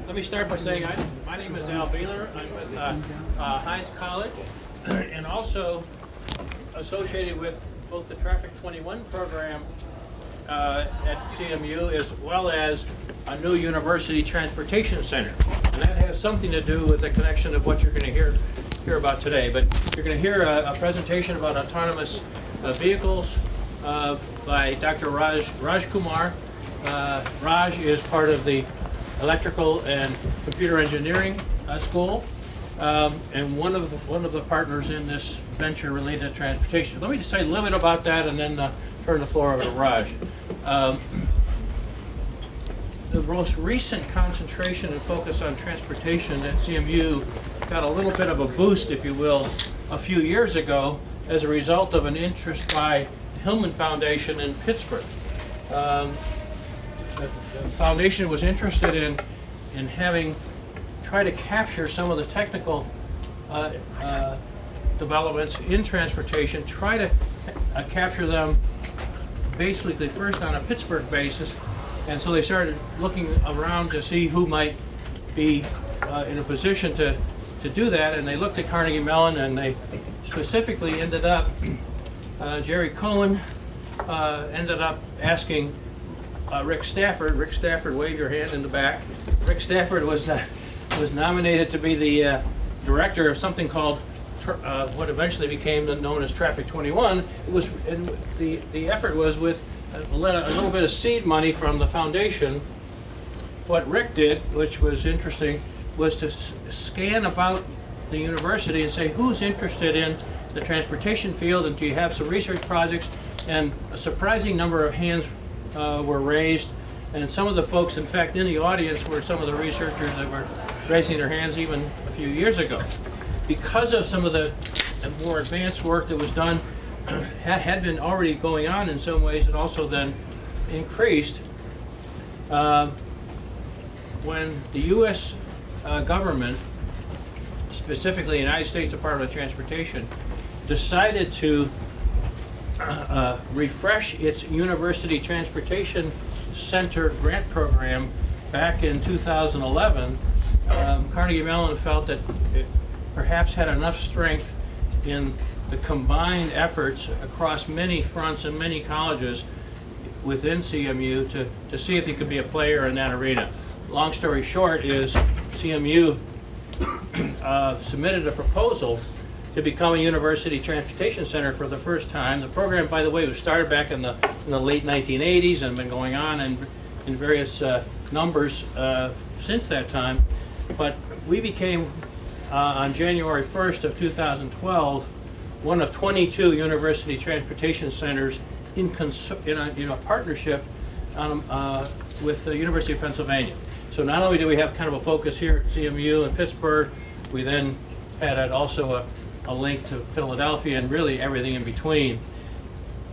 Let me start by saying my name is Al Beeler. I'm with Heinz College and also associated with both the Traffic 21 program at CMU as well as a new university transportation center. And that has something to do with the connection of what you're going to hear about today. But you're going to hear a presentation about autonomous vehicles by Dr. Raj Rajkumar. Raj is part of the Electrical and Computer Engineering School, and one of the partners in this venture related to transportation. Let me just say a little bit about that, and then turn the floor over to Raj. The most recent concentration and focus on transportation at CMU got a little bit of a boost, if you will, a few years ago as a result of an interest by the Hillman Foundation in Pittsburgh. The foundation was interested in try to capture some of the technical developments in transportation, try to capture them basically first on a Pittsburgh basis, and so they started looking around to see who might be in a position to do that, and they looked at Carnegie Mellon, and they specifically ended up, Jerry Cohen ended up asking Rick Stafford. Rick Stafford, wave your hand in the back. Rick Stafford was nominated to be the director of something called what eventually became known as Traffic 21. It was, and the effort was with a little bit of seed money from the foundation. What Rick did, which was interesting, was to scan about the university and say who's interested in the transportation field, and do you have some research projects? And a surprising number of hands were raised, and some of the folks, in fact, in the audience were some of the researchers that were raising their hands even a few years ago. Because of some of the more advanced work that was done, had been already going on in some ways, and also then increased when the U.S. Government, specifically the United States Department of Transportation, decided to refresh its University Transportation Center grant program back in 2011. Carnegie Mellon felt that it perhaps had enough strength in the combined efforts across many fronts and many colleges within CMU to see if it could be a player in that arena. Long story short is CMU submitted a proposal to become a university transportation center for the first time. The program, by the way, was started back in the late 1980s and been going on in various numbers since that time. But we became, on January 1st of 2012, one of 22 university transportation centers in a partnership with the University of Pennsylvania. So not only do we have kind of a focus here at CMU in Pittsburgh, we then had also a link to Philadelphia and really everything in between.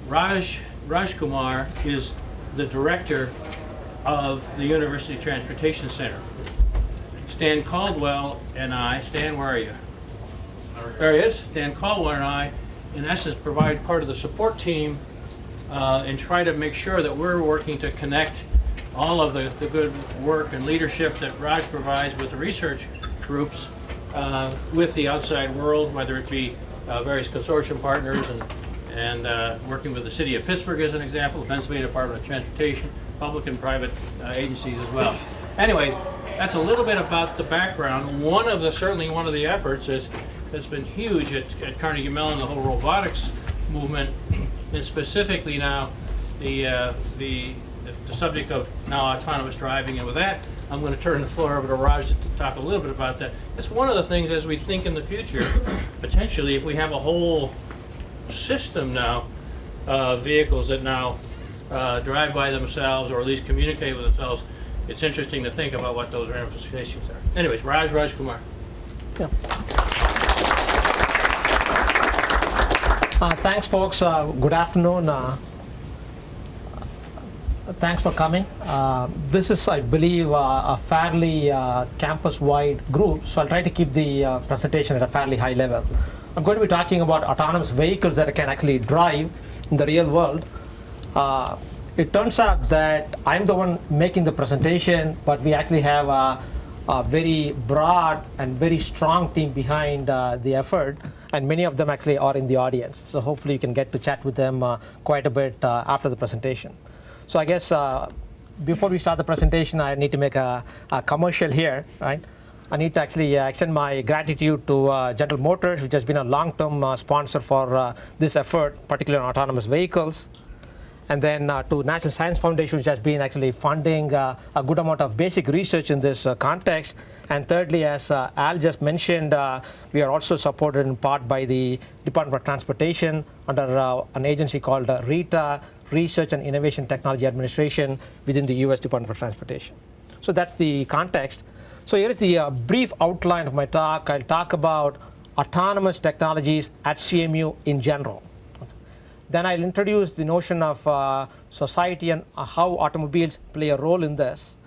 Raj Rajkumar is the director of the University Transportation Center. Stan Caldwell and I, Stan, where are you? There he is. Stan Caldwell and I, in essence, provide part of the support team and try to make sure that we're working to connect all of the good work and leadership that Raj provides with the research groups with the outside world, whether it be various consortium partners and working with the city of Pittsburgh as an example, the Pennsylvania Department of Transportation, public and private agencies as well. Anyway, that's a little bit about the background. Certainly one of the efforts that's been huge at Carnegie Mellon, the whole robotics movement, and specifically now the subject of now autonomous driving. And with that, I'm going to turn the floor over to Raj to talk a little bit about that. It's one of the things as we think in the future, potentially, if we have a whole system now, vehicles that now drive by themselves or at least communicate with themselves, it's interesting to think about what those ramifications are. Anyways, Raj Rajkumar. Yeah. Thanks, folks. Good afternoon. Thanks for coming. This is, I believe, a fairly campus-wide group, so I'll try to keep the presentation at a fairly high level. I'm going to be talking about autonomous vehicles that can actually drive in the real world. It turns out that I'm the one making the presentation, but we actually have a very broad and very strong team behind the effort, and many of them actually are in the audience. So hopefully you can get to chat with them quite a bit after the presentation. So I guess before we start the presentation, I need to make a commercial here, right? I need to actually extend my gratitude to General Motors, which has been a long-term sponsor for this effort, particularly on autonomous vehicles. And then to National Science Foundation, which has been actually funding a good amount of basic research in this context. And thirdly, as Al just mentioned, we are also supported in part by the Department of Transportation under an agency called RITA, Research and Innovation Technology Administration, within the US Department of Transportation. So that's the context. So here is the brief outline of my talk. I'll talk about autonomous technologies at CMU in general. Then I'll introduce the notion of society and how automobiles play a role in this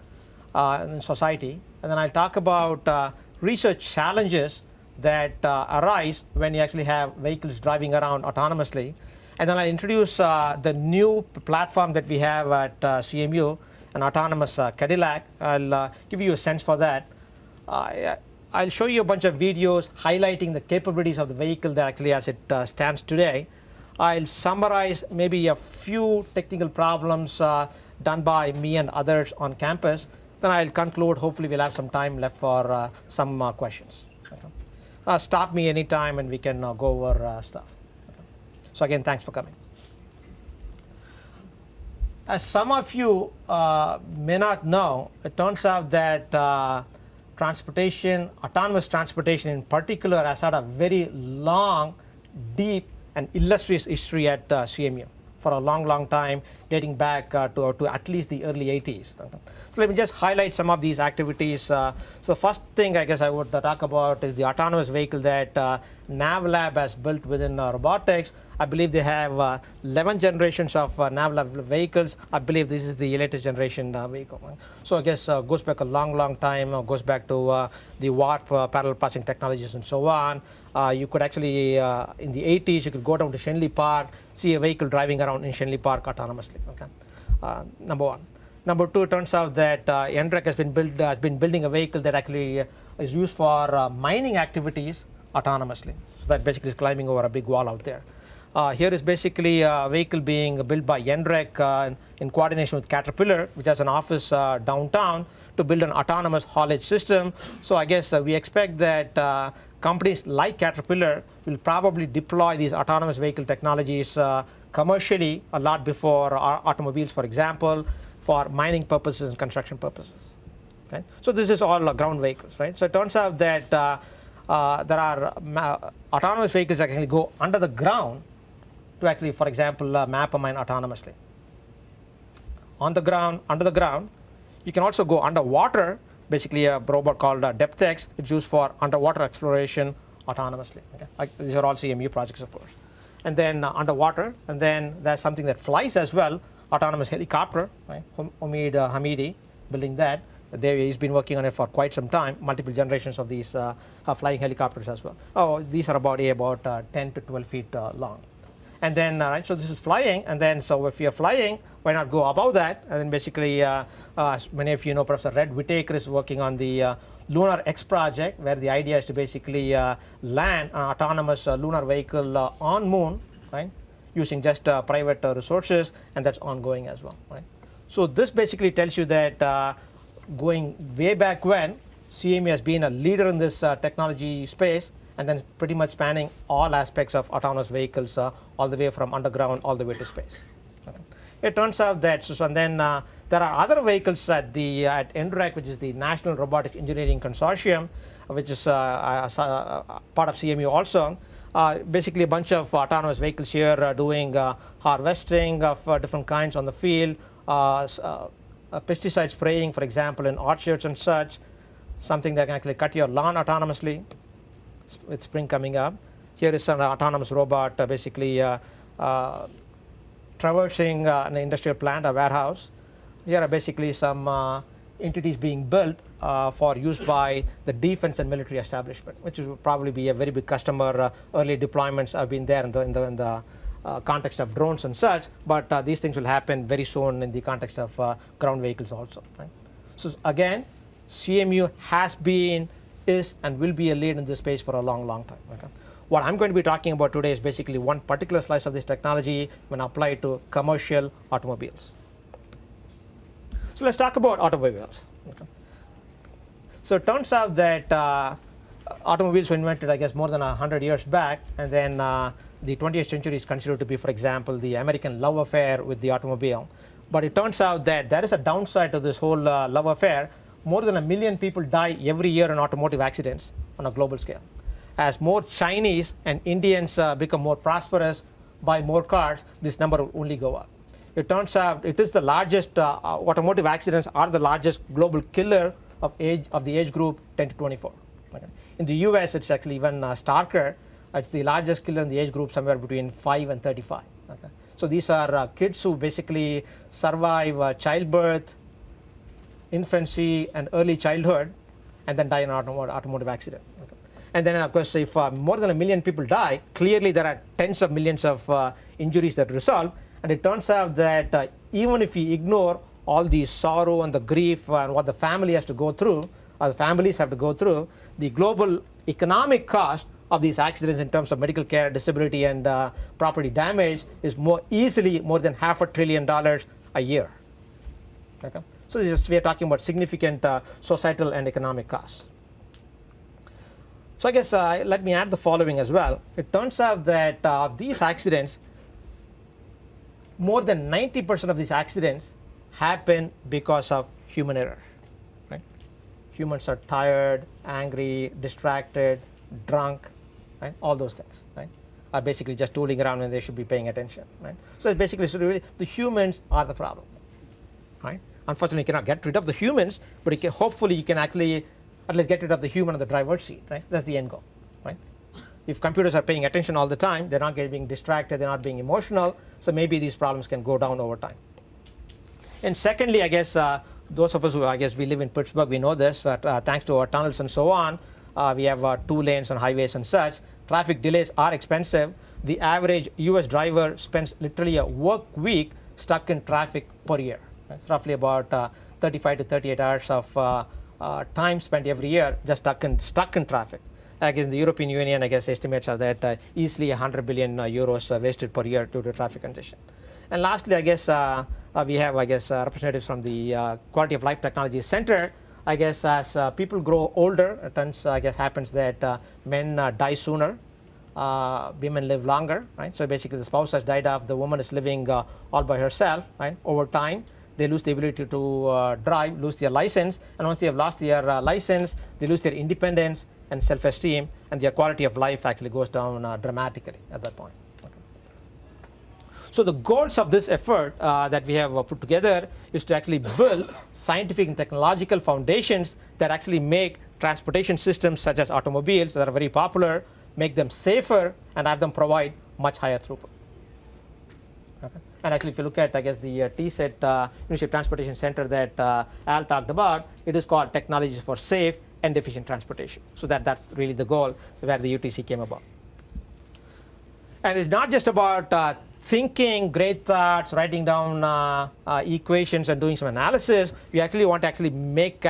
in society. And then I'll talk about research challenges that arise when you actually have vehicles driving around autonomously. And then I'll introduce the new platform that we have at CMU, an autonomous Cadillac. I'll give you a sense for that. I'll show you a bunch of videos highlighting the capabilities of the vehicle that actually as it stands today. I'll summarize maybe a few technical problems done by me and others on campus. Then I'll conclude. Hopefully we'll have some time left for some questions. Okay. Stop me anytime and we can go over stuff. Okay. So again, thanks for coming. As some of you may not know, it turns out that autonomous transportation in particular, has had a very long, deep, and illustrious history at CMU for a long, long time, dating back to at least the early 80s. So let me just highlight some of these activities. So first thing I guess I would talk about is the autonomous vehicle that NavLab has built within robotics. I believe they have 11 generations of NavLab vehicles. I believe this is the latest generation vehicle. So I guess goes back a long, long time, goes back to the warp parallel processing technologies and so on. You could actually, in the 80s, you could go down to Shenley Park, see a vehicle driving around in Shenley Park autonomously. Okay, number one. Number two, it turns out that NREC has been building a vehicle that actually is used for mining activities autonomously. So that basically is climbing over a big wall out there. Here is basically a vehicle being built by NREC in coordination with Caterpillar, which has an office downtown, to build an autonomous haulage system. So I guess we expect that companies like Caterpillar will probably deploy these autonomous vehicle technologies commercially a lot before automobiles, for example, for mining purposes and construction purposes. Okay? So this is all ground vehicles, right? So it turns out that there are autonomous vehicles that can go under the ground to actually, for example, map a mine autonomously. On the ground, under the ground, you can also go underwater. Basically, a robot called DepthX. It's used for underwater exploration autonomously. Okay? These are all CMU projects, of course. And then underwater, and then there's something that flies as well, autonomous helicopter. Right? Omid Hamidi building that. He's been working on it for quite some time. Multiple generations of these flying helicopters as well. Oh, these are about 10 to 12 feet long. And then, right, so this is flying, and then, so if you're flying, why not go above that? And then basically, as many of you know, Professor Red Whittaker is working on the Lunar X project, where the idea is to basically land an autonomous lunar vehicle on Moon, right, using just private resources, and that's ongoing as well, right? So this basically tells you that going way back when, CMU has been a leader in this technology space, and then pretty much spanning all aspects of autonomous vehicles, all the way from underground all the way to space. Okay. It turns out that, and then there are other vehicles at NREC, which is the National Robotic Engineering Consortium, which is part of CMU also. Basically a bunch of autonomous vehicles here doing harvesting of different kinds on the field, pesticide spraying, for example, in orchards and such, something that can actually cut your lawn autonomously with spring coming up. Here is an autonomous robot basically traversing an industrial plant, a warehouse. Here are basically some entities being built for use by the defense and military establishment, which will probably be a very big customer. Early deployments have been there in the context of drones and such, but these things will happen very soon in the context of ground vehicles also. Right? So again, CMU has been, is, and will be a lead in this space for a long, long time. Okay? What I'm going to be talking about today is basically one particular slice of this technology when applied to commercial automobiles. So let's talk about automobiles. Okay? So it turns out that automobiles were invented, I guess, more than 100 years back, and then the 20th century is considered to be, for example, the American love affair with the automobile. But it turns out that there is a downside to this whole love affair. More than 1 million people die every year in automotive accidents on a global scale. As more Chinese and Indians become more prosperous, buy more cars, this number will only go up. It turns out it is the largest, automotive accidents are the largest global killer of the age group 10 to 24. Okay. In the US, it's actually even starker. It's the largest killer in the age group somewhere between 5 and 35. Okay. So these are kids who basically survive childbirth, infancy, and early childhood, and then die in an automotive accident. Okay. And then, of course, if more than 1 million people die, clearly there are tens of millions of injuries that result. And it turns out that even if you ignore all the sorrow and the grief and what the family has to go through, or the families have to go through, the global economic cost of these accidents in terms of medical care, disability, and property damage is more than $500 billion a year. Okay? So we are talking about significant societal and economic costs. So I guess let me add the following as well. It turns out that these accidents, more than 90% of these accidents happen because of human error. Right? Humans are tired, angry, distracted, drunk, right? All those things, right? Are basically just tooling around when they should be paying attention. Right? So it's basically really the humans are the problem. Right? Unfortunately, you cannot get rid of the humans, but hopefully you can actually at least get rid of the human on the driver's seat. Right? That's the end goal. Right? If computers are paying attention all the time, they're not being distracted, they're not being emotional, so maybe these problems can go down over time. And secondly, I guess those of us who, I guess, we live in Pittsburgh, we know this, but thanks to our tunnels and so on, we have 2 lanes on highways and such. Traffic delays are expensive. The average US driver spends literally a work week stuck in traffic per year. Right? It's roughly about 35 to 38 hours of time spent every year just stuck in traffic. Again, the European Union, I guess, estimates are that easily 100 billion euros wasted per year due to traffic congestion. And lastly, I guess we have, I guess, representatives from the Quality of Life Technology Center. I guess as people grow older, it I guess happens that men die sooner, women live longer, right? So basically, the spouse has died off, the woman is living all by herself, right? Over time, they lose the ability to drive, lose their license, and once they have lost their license, they lose their independence and self-esteem, and their quality of life actually goes down dramatically at that point. Okay. So the goals of this effort that we have put together is to actually build scientific and technological foundations that actually make transportation systems such as automobiles that are very popular, make them safer, and have them provide much higher throughput. Okay. And actually, if you look at, I guess, the TSET University Transportation Center that Al talked about, it is called Technologies for Safe and Efficient Transportation. So that's really the goal where the UTC came about. And it's not just about thinking great thoughts, writing down equations, and doing some analysis. We actually want to make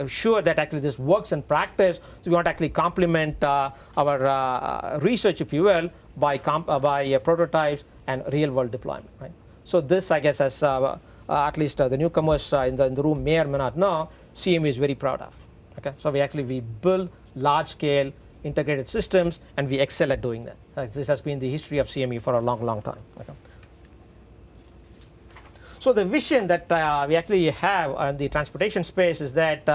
sure that this works in practice. So we want to actually complement our research, if you will, by prototypes and real-world deployment. Right? So this, I guess, as at least the newcomers in the room may or may not know, CMU is very proud of. Okay? So we build large-scale integrated systems, and we excel at doing that. This has been the history of CMU for a long, long time. Okay? So the vision that we actually have in the transportation space is that,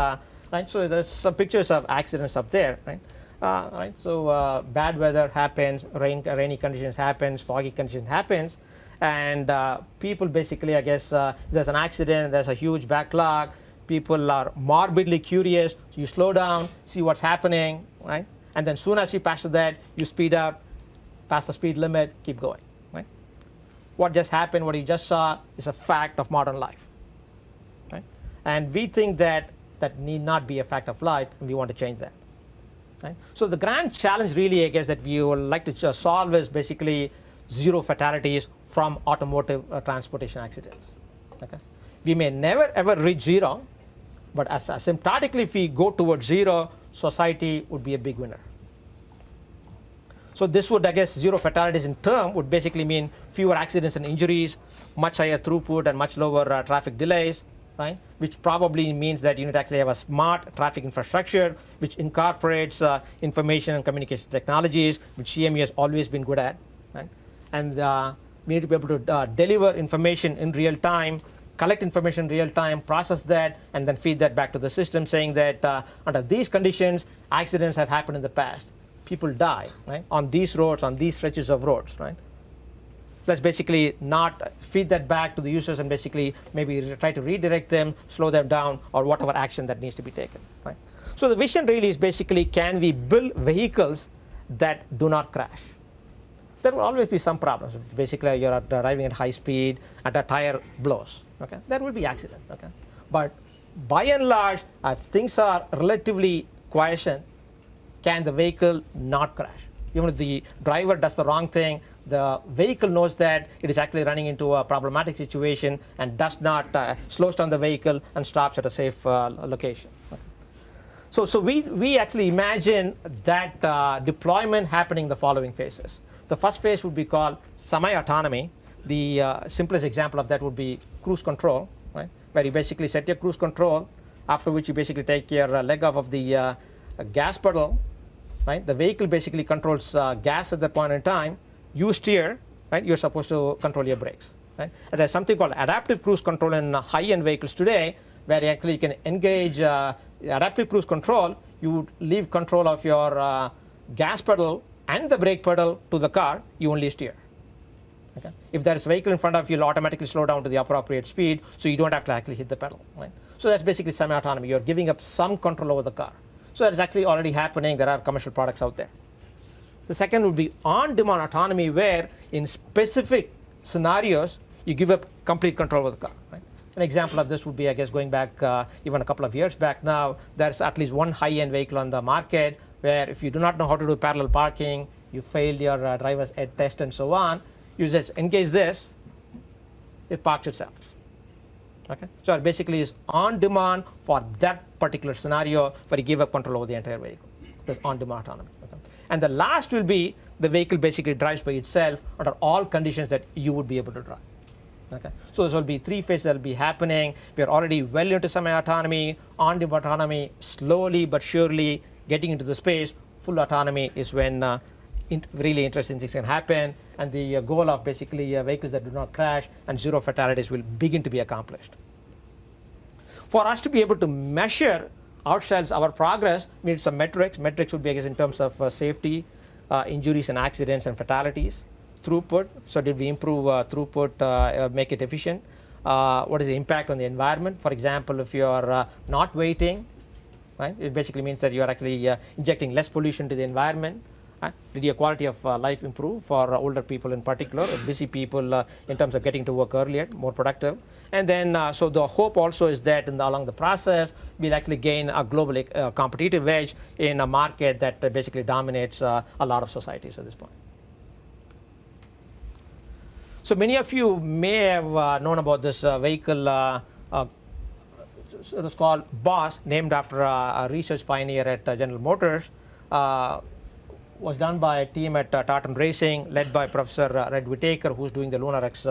right? So there's some pictures of accidents up there, right? Right? So bad weather happens, rainy conditions happens, foggy condition happens, and people basically, I guess, there's an accident, there's a huge backlog. People are morbidly curious. So you slow down, see what's happening, right? And then soon as you pass that, you speed up, pass the speed limit, keep going. Right? What just happened, what you just saw, is a fact of modern life. Right? And we think that need not be a fact of life, and we want to change that. Right? So the grand challenge really, I guess, that we would like to solve is basically zero fatalities from automotive transportation accidents. Okay? We may never ever reach zero, But as asymptotically, if we go towards zero, society would be a big winner. So this would, I guess, zero fatalities in term would basically mean fewer accidents and injuries, much higher throughput and much lower traffic delays, right? Which probably means that you need to actually have a smart traffic infrastructure which incorporates information and communication technologies, which CMU has always been good at, right? And we need to be able to deliver information in real time, collect information in real time, process that, and then feed that back to the system, saying that under these conditions, accidents have happened in the past. People die, right, on these roads, on these stretches of roads, right? Let's basically not feed that back to the users and basically maybe try to redirect them, slow them down, or whatever action that needs to be taken, right? So the vision really is basically, can we build vehicles that do not crash? There will always be some problems. Basically, you're driving at high speed and a tire blows, okay? There will be accident, okay? But by and large, if things are relatively quiescent, can the vehicle not crash? Even if the driver does the wrong thing, the vehicle knows that it is actually running into a problematic situation and does not slows down the vehicle and stops at a safe location. So we actually imagine that deployment happening in the following phases. The first phase would be called semi-autonomy. The simplest example of that would be cruise control, right? Where you basically set your cruise control, after which you basically take your leg off of the gas pedal, right? The vehicle basically controls gas at that point in time. You steer, right? You're supposed to control your brakes, right? And there's something called adaptive cruise control in high-end vehicles today, where actually you can engage adaptive cruise control. You would leave control of your gas pedal and the brake pedal to the car. You only steer. Okay? If there is a vehicle in front of you, you'll automatically slow down to the appropriate speed, so you don't have to actually hit the pedal, right? So that's basically semi-autonomy. You're giving up some control over the car. So that is actually already happening. There are commercial products out there. The second would be on-demand autonomy, where in specific scenarios, you give up complete control over the car, right? An example of this would be, I guess, going back even a couple of years back now, there's at least one high-end vehicle on the market where if you do not know how to do parallel parking, you failed your driver's ed test and so on, you just engage this, it parks itself. Okay? So it basically is on demand for that particular scenario where you give up control over the entire vehicle. That's on demand autonomy. Okay? And the last will be the vehicle basically drives by itself under all conditions that you would be able to drive. Okay? So this will be three phases that will be happening. We are already well into semi-autonomy, on-demand autonomy, slowly but surely getting into the space. Full autonomy is when really interesting things can happen, and the goal of basically vehicles that do not crash and zero fatalities will begin to be accomplished. For us to be able to measure ourselves, our progress, we need some metrics. Metrics would be, I guess, in terms of safety, injuries and accidents and fatalities. Throughput, so did we improve throughput, make it efficient? What is the impact on the environment? For example, if you're not waiting, right, it basically means that you're actually injecting less pollution to the environment. Did your quality of life improve for older people in particular, or busy people in terms of getting to work earlier, more productive? And then, so the hope also is that along the process, we'll actually gain a global competitive edge in a market that basically dominates a lot of societies at this point. So many of you may have known about this vehicle. It was called BOSS, named after a research pioneer at General Motors. Was done by a team at Tartan Racing, led by Professor Red Whittaker, who's doing the Lunar X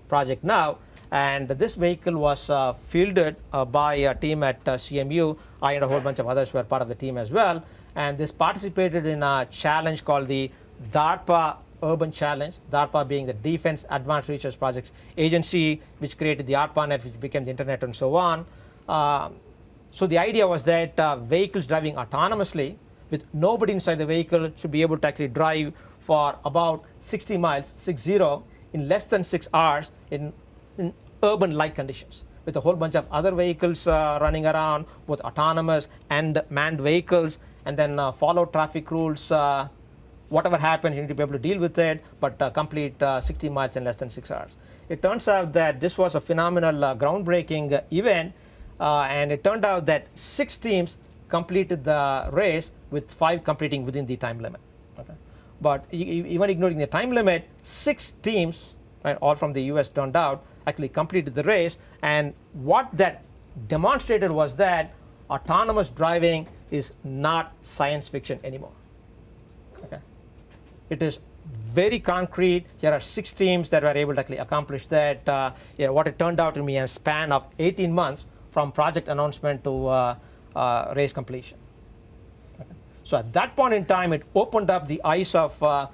project now. And this vehicle was fielded by a team at CMU. I and a whole bunch of others were part of the team as well. And this participated in a challenge called the DARPA Urban Challenge, DARPA being the Defense Advanced Research Projects Agency, which created the ARPANET, which became the internet and so on. So the idea was that vehicles driving autonomously with nobody inside the vehicle should be able to actually drive for about 60 miles, 60, in less than 6 hours in urban-like conditions, with a whole bunch of other vehicles running around, both autonomous and manned vehicles, and then follow traffic rules. Whatever happens, you need to be able to deal with it, but complete 60 miles in less than 6 hours. It turns out that this was a phenomenal, groundbreaking event, and it turned out that 6 teams completed the race, with 5 completing within the time limit. Okay? But even ignoring the time limit, 6 teams, right, all from the US turned out, actually completed the race. And what that demonstrated was that autonomous driving is not science fiction anymore. Okay. It is very concrete. There are 6 teams that were able to actually accomplish that. What it turned out to be a span of 18 months from project announcement to race completion. Okay. So at that point in time, it opened up the eyes of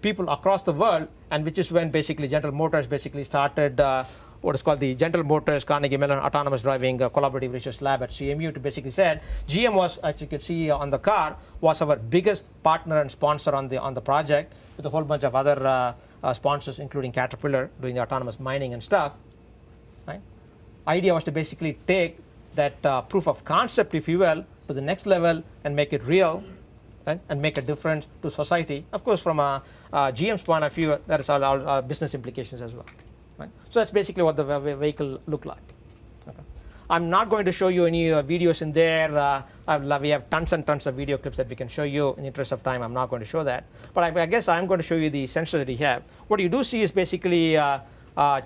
people across the world, and which is when basically General Motors basically started what is called the General Motors Carnegie Mellon Autonomous Driving Collaborative Research Lab at CMU, to basically said GM was, as you can see on the car, was our biggest partner and sponsor on the project, with a whole bunch of other sponsors, including Caterpillar, doing the autonomous mining and stuff. Right? Idea was to basically take that proof of concept, if you will, to the next level and make it real, right? And make a difference to society. Of course, from a GM's point of view, there is all business implications as well. Right? So that's basically what the vehicle looked like. Okay. I'm not going to show you any videos in there. We have tons and tons of video clips that we can show you. In the interest of time, I'm not going to show that. But I guess I'm going to show you the sensor that we have. What you do see is basically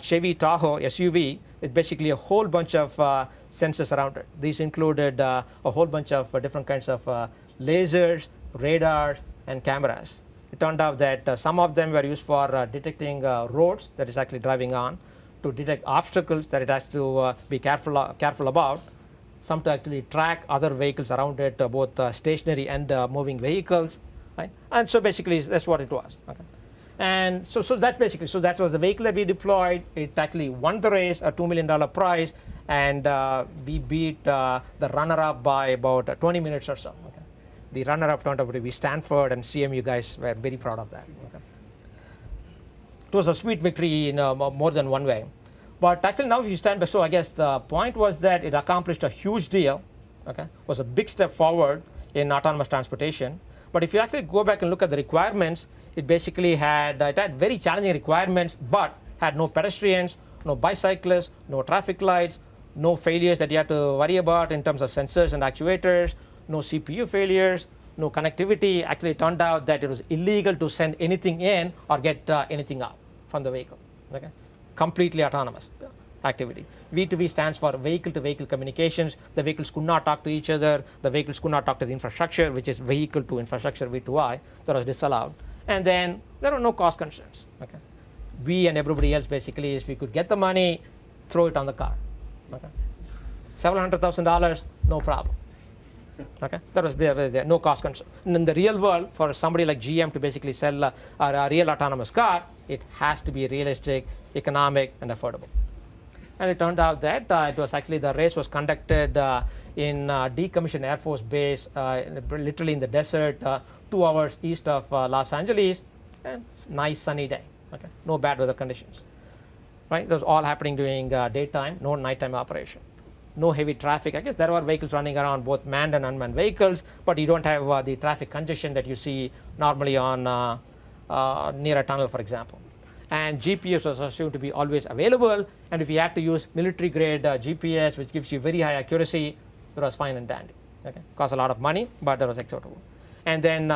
Chevy Tahoe SUV. It's basically a whole bunch of sensors around it. These included a whole bunch of different kinds of lasers, radars, and cameras. It turned out that some of them were used for detecting roads that it's actually driving on, to detect obstacles that it has to be careful about, some to actually track other vehicles around it, both stationary and moving vehicles, right? And so basically that's what it was. Okay. And so that's basically, so that was the vehicle that we deployed. It actually won the race, a $2 million prize, and we beat the runner-up by about 20 minutes or so. Okay. The runner-up turned out to be Stanford, and CMU guys were very proud of that. Okay. It was a sweet victory in more than one way. But actually now if you stand back, so I guess the point was that it accomplished a huge deal, okay, was a big step forward in autonomous transportation. But if you actually go back and look at the requirements, it basically had very challenging requirements, but had no pedestrians, no bicyclists, no traffic lights, no failures that you have to worry about in terms of sensors and actuators, no CPU failures, no connectivity. Actually, it turned out that it was illegal to send anything in or get anything out from the vehicle. Okay? Completely autonomous activity. V2V stands for vehicle-to-vehicle communications. The vehicles could not talk to each other. The vehicles could not talk to the infrastructure, which is vehicle-to-infrastructure, V2I. That was disallowed. And then there were no cost concerns. Okay? We and everybody else basically, if we could get the money, throw it on the car. Okay? Several $100,000, no problem. Okay, that was there, no cost concern. And in the real world, for somebody like GM to basically sell a real autonomous car, it has to be realistic, economic, and affordable. And it turned out that it was actually, the race was conducted in decommissioned Air Force Base, literally in the desert, 2 hours east of Los Angeles, and nice sunny day. Okay, no bad weather conditions. Right, it was all happening during daytime, no nighttime operation. No heavy traffic. I guess there were vehicles running around, both manned and unmanned vehicles, but you don't have the traffic congestion that you see normally on near a tunnel, for example. And GPS was assumed to be always available, and if you had to use military-grade GPS, which gives you very high accuracy, that was fine and dandy. Okay, cost a lot of money, but that was acceptable. And then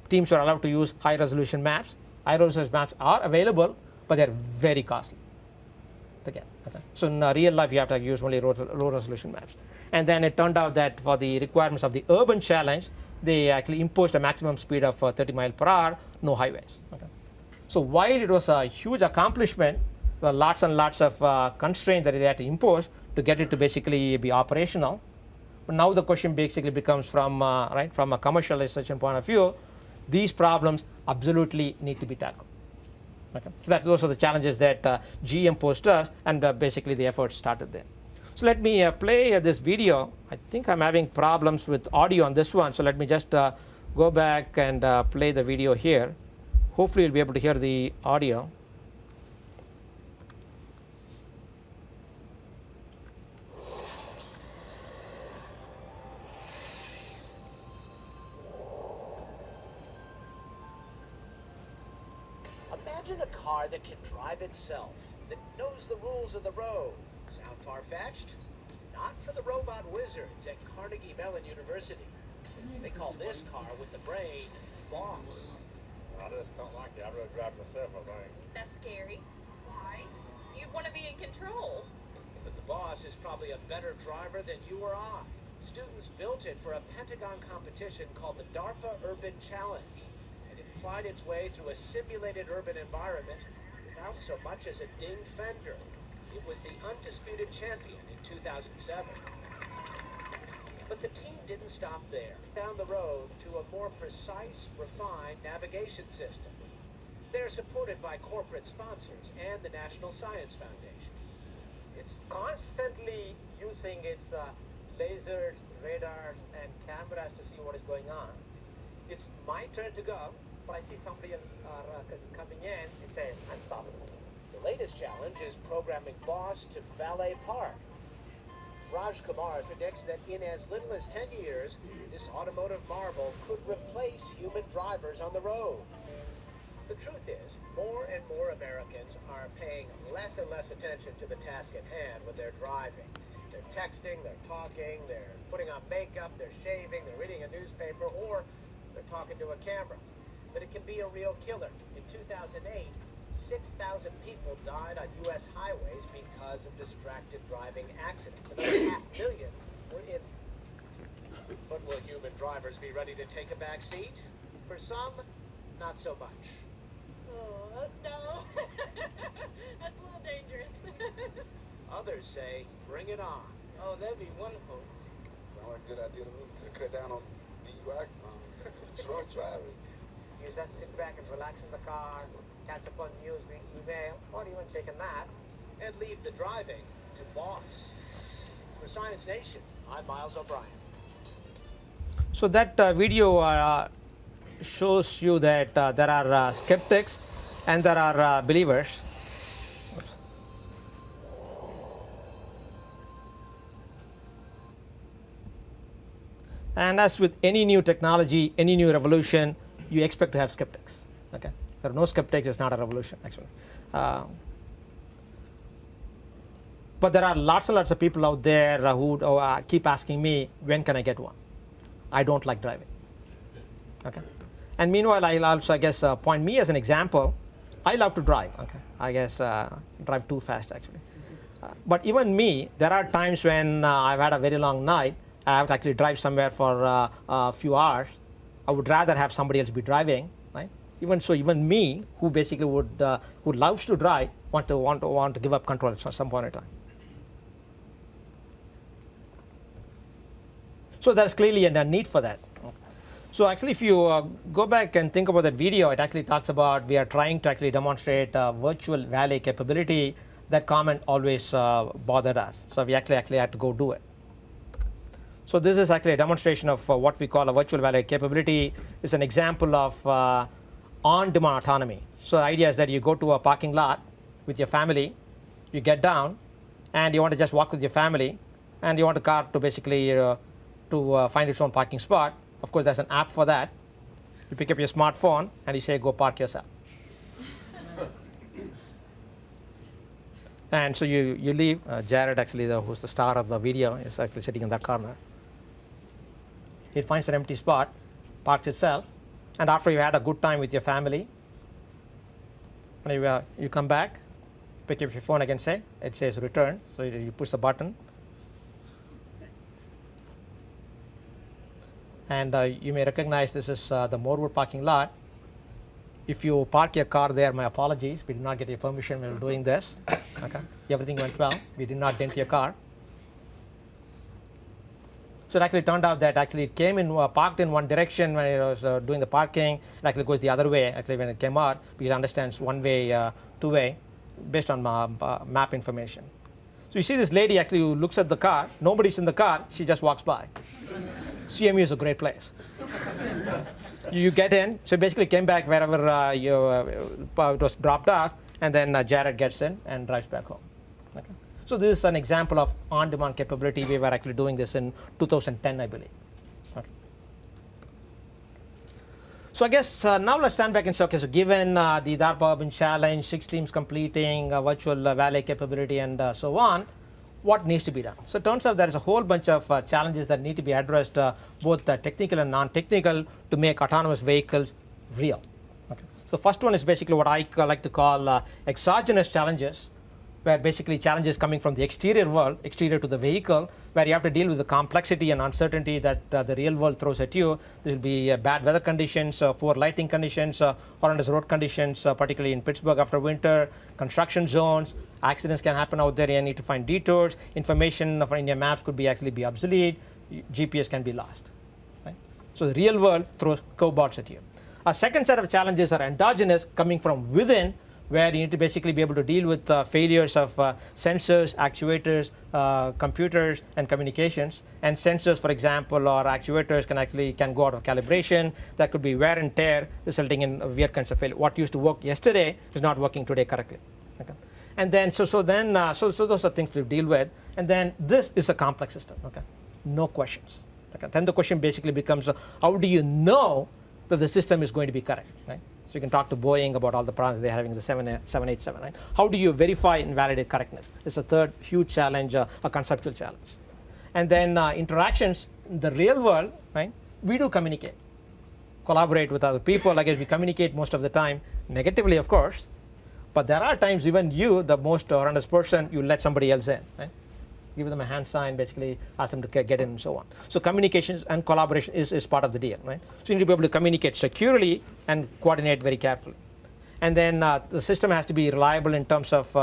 teams were allowed to use high-resolution maps. High-resolution maps are available, but they're very costly to get. Okay. So in real life, you have to use only low resolution maps. And then it turned out that for the requirements of the urban challenge, they actually imposed a maximum speed of 30 miles per hour, no highways. Okay. So while it was a huge accomplishment, there were lots and lots of constraints that they had to impose to get it to basically be operational. But now the question basically becomes from a commercialization point of view, these problems absolutely need to be tackled. Okay. So those are the challenges that GM posed us, and basically the effort started there. So let me play this video. I think I'm having problems with audio on this one, so let me just go back and play the video here. Hopefully you'll be able to hear the audio. Imagine a car that can drive itself, that knows the rules of the road. Sound far-fetched? Not for the robot wizards at Carnegie Mellon University. They call this car with the brain Boss. I just don't like it. I'd rather drive myself, I think. That's scary. Why? You'd want to be in control. But the Boss is probably a better driver than you or I. Students built it for a Pentagon competition called the DARPA Urban Challenge, and it plied its way through a simulated urban environment without so much as a dinged fender. It was the undisputed champion in 2007. But the team didn't stop there. Down the road to a more precise, refined navigation system. They're supported by corporate sponsors and the National Science Foundation. It's constantly using its lasers, radars, and cameras to see what is going on. It's my turn to go, but I see somebody else coming in. It says, I'm stopping. The latest challenge is programming boss to valet park. Raj Rajkumar predicts that in as little as 10 years, this automotive marvel could replace human drivers on the road. The truth is, more and more Americans are paying less and less attention to the task at hand when they're driving. They're texting, they're talking, they're putting on makeup, they're shaving, they're reading a newspaper, or they're talking to a camera. But it can be a real killer. In 2008, 6,000 people died on U.S. highways because of distracted driving accidents. Another 500,000 were in. But will human drivers be ready to take a back seat? For some, not so much. Oh, no. That's a little dangerous. Others say, bring it on. Oh, that'd be wonderful. Sound like a good idea to me. To cut down on DUI, drunk driving. You just sit back and relax in the car, catch up on news, read email, or even take a nap. And leave the driving to boss. For Science Nation, I'm Miles O'Brien. So that video shows you that there are skeptics and there are believers. And as with any new technology, any new revolution, you expect to have skeptics. Okay, there are no skeptics, it's not a revolution actually. But there are lots and lots of people out there who keep asking me, when can I get one? I don't like driving. Okay, and meanwhile, I'll also, I guess, point me as an example. I love to drive. Okay, I guess drive too fast actually. But even me, there are times when I've had a very long night. I have to actually drive somewhere for a few hours. I would rather have somebody else be driving, right? Even so, even me, who basically who loves to drive, want to give up control at some point in time. So there's clearly a need for that. So actually, if you go back and think about that video, it actually talks about we are trying to actually demonstrate virtual valet capability. That comment always bothered us. So we actually had to go do it. So this is actually a demonstration of what we call a virtual valet capability. It's an example of on-demand autonomy. So the idea is that you go to a parking lot with your family, you get down, and you want to just walk with your family, and you want the car to basically to find its own parking spot. Of course, there's an app for that. You pick up your smartphone and you say, go park yourself. And so you leave. Jared, actually, who's the star of the video, is actually sitting in that corner. It finds an empty spot, parks itself, and after you had a good time with your family, when you come back, pick up your phone again, it says return, so you push the button. And you may recognize this is the Morewood parking lot. If you park your car there, my apologies. We did not get your permission when we were doing this. Okay, everything went well. We did not dent your car. So it actually turned out that actually it came in, parked in one direction when it was doing the parking. It actually goes the other way actually when it came out, because it understands one way, two way, based on map information. So you see this lady actually who looks at the car. Nobody's in the car. She just walks by. CMU is a great place. You get in, so basically came back wherever it was dropped off, and then Jared gets in and drives back home. Okay. So this is an example of on-demand capability. We were actually doing this in 2010, I believe. Okay. So I guess now let's stand back and say, okay, so given the DARPA Urban Challenge, 6 teams completing virtual valet capability and so on, what needs to be done? So it turns out there is a whole bunch of challenges that need to be addressed, both technical and non-technical, to make autonomous vehicles real. Okay. So the first one is basically what I like to call exogenous challenges where basically challenges coming from the exterior world, exterior to the vehicle, where you have to deal with the complexity and uncertainty that the real world throws at you. There will be bad weather conditions, poor lighting conditions, horrendous road conditions, particularly in Pittsburgh after winter, construction zones, accidents can happen out there, you need to find detours, information in your maps could actually be obsolete, GPS can be lost. Right? So the real world throws curveballs at you. A second set of challenges are endogenous, coming from within, where you need to basically be able to deal with failures of sensors, actuators, computers, and communications. And sensors, for example, or actuators can go out of calibration. That could be wear and tear, resulting in weird kinds of failure. What used to work yesterday is not working today correctly. Okay. And then, so those are things to deal with. And then this is a complex system. Okay, no questions. Okay. Then the question basically becomes, how do you know that the system is going to be correct? Right? So you can talk to Boeing about all the problems they're having with the 787. Right? How do you verify and validate correctness? It's a third huge challenge, a conceptual challenge. And then interactions in the real world, right? We do communicate, collaborate with other people. I guess we communicate most of the time negatively, of course. But there are times even you, the most horrendous person, you let somebody else in. Right? Give them a hand sign, basically ask them to get in and so on. So communications and collaboration is part of the deal, right? So you need to be able to communicate securely and coordinate very carefully. And then the system has to be reliable in terms of,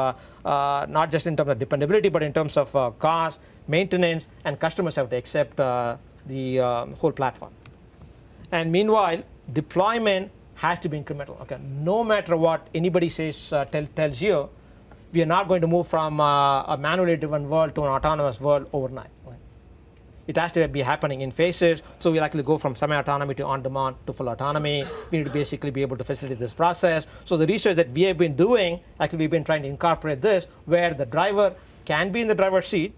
not just in terms of dependability, but in terms of cost, maintenance, and customers have to accept the whole platform. And meanwhile, deployment has to be incremental. Okay, no matter what anybody says, tells you, we are not going to move from a manually driven world to an autonomous world overnight. Right? It has to be happening in phases. So we'll actually go from semi-autonomy to on-demand to full autonomy. We need to basically be able to facilitate this process. So the research that we have been doing, actually we've been trying to incorporate this, where the driver can be in the driver's seat,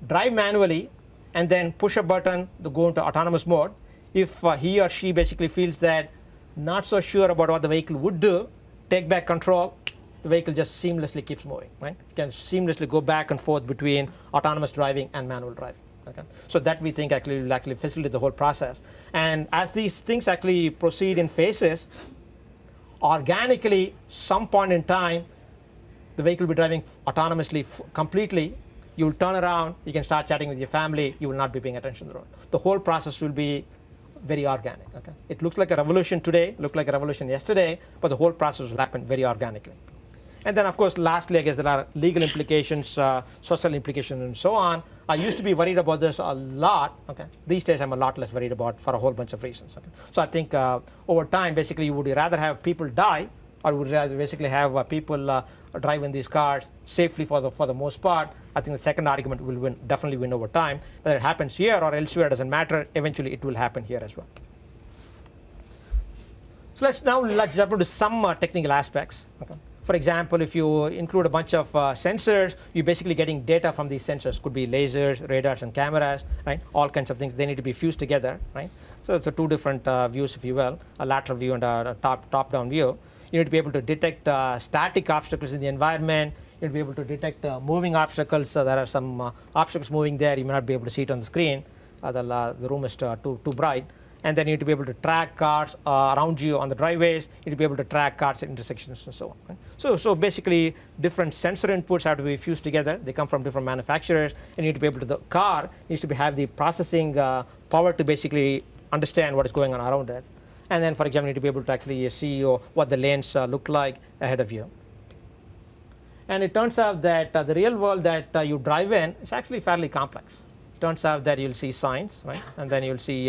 drive manually, and then push a button to go into autonomous mode. If he or she basically feels that not so sure about what the vehicle would do, take back control, the vehicle just seamlessly keeps moving, right? It can seamlessly go back and forth between autonomous driving and manual driving. Okay? So that we think will actually facilitate the whole process. And as these things actually proceed in phases, organically, some point in time, the vehicle will be driving autonomously completely. You will turn around, you can start chatting with your family, you will not be paying attention to the road. The whole process will be very organic. Okay? It looks like a revolution today, looked like a revolution yesterday, but the whole process will happen very organically. And then, of course, lastly, I guess there are legal implications, social implications, and so on. I used to be worried about this a lot. Okay, these days I'm a lot less worried about for a whole bunch of reasons. Okay? So I think over time, basically, you would rather have people die, or would rather basically have people drive in these cars safely for the most part. I think the second argument will definitely win over time. Whether it happens here or elsewhere doesn't matter. Eventually, it will happen here as well. So let's jump into some technical aspects. Okay. For example, if you include a bunch of sensors, you're basically getting data from these sensors. Could be lasers, radars, and cameras, right? All kinds of things. They need to be fused together, right? So it's two different views, if you will, a lateral view and a top-down view. You need to be able to detect static obstacles in the environment. You need to be able to detect moving obstacles. So there are some obstacles moving there. You may not be able to see it on the screen. The room is too bright. And then you need to be able to track cars around you on the driveways. You need to be able to track cars at intersections and so on. Right? So basically, different sensor inputs have to be fused together. They come from different manufacturers. And you need to be able to, the car needs to have the processing power to basically understand what is going on around it. And then, for example, you need to be able to actually see what the lanes look like ahead of you. And it turns out that the real world that you drive in is actually fairly complex. It turns out that you'll see signs, right? And then you'll see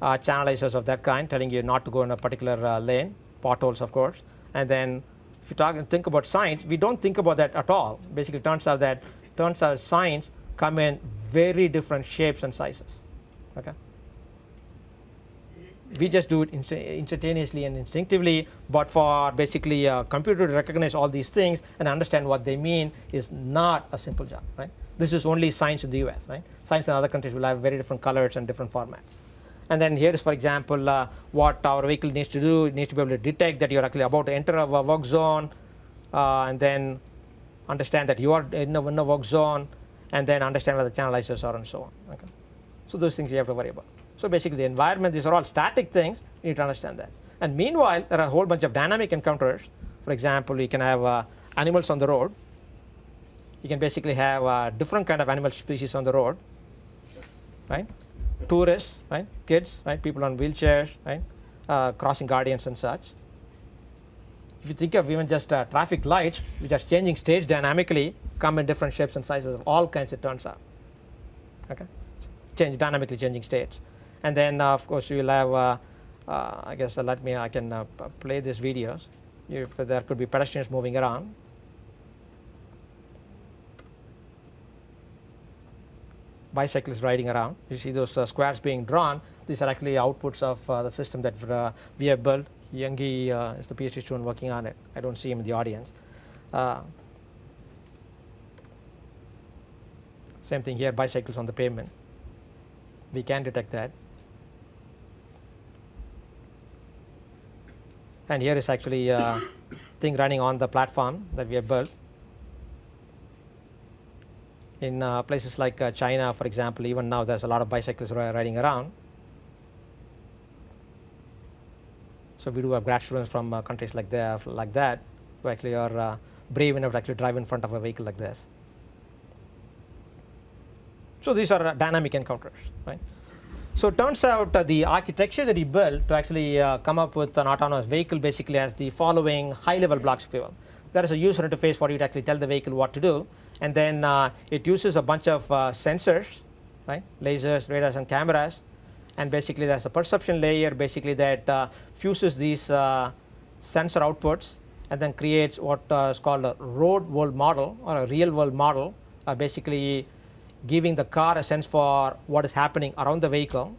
channelizers of that kind telling you not to go in a particular lane, potholes, of course. And then if you think about signs, we don't think about that at all. Basically, it turns out signs come in very different shapes and sizes. Okay. We just do it instantaneously and instinctively, but for basically a computer to recognize all these things and understand what they mean is not a simple job, right? This is only signs in the US, right? Signs in other countries will have very different colors and different formats. And then here is, for example, what our vehicle needs to do. It needs to be able to detect that you're actually about to enter a work zone, and then understand that you are in a work zone, and then understand where the channelizers are and so on. Okay? So those things you have to worry about. So basically the environment, these are all static things. You need to understand that. And meanwhile, there are a whole bunch of dynamic encounters. For example, you can have animals on the road. you can basically have different kind of animal species on the road, right? Tourists, right? Kids, right? People on wheelchairs, right? Crossing guardians and such. If you think of even just traffic lights, which are changing states dynamically, come in different shapes and sizes of all kinds, it turns out. Okay, dynamically changing states, and then of course you will have. I guess I can play these videos. There could be pedestrians moving around. Bicyclists riding around. You see those squares being drawn. These are actually outputs of the system that we have built. Youngi is the PhD student working on it. I don't see him in the audience. Same thing here, bicycles on the pavement. We can detect that. And here is actually a thing running on the platform that we have built. In places like China, for example, even now there's a lot of bicyclists riding around. So we do have grad students from countries like that who actually are brave enough to actually drive in front of a vehicle like this. So these are dynamic encounters, right? So it turns out the architecture that he built to actually come up with an autonomous vehicle basically has the following high-level blocks, if you will. There is a user interface for you to actually tell the vehicle what to do, and then it uses a bunch of sensors, right? Lasers, radars, and cameras. And basically there's a perception layer basically that fuses these sensor outputs and then creates what is called a road world model or a real world model, basically giving the car a sense for what is happening around the vehicle.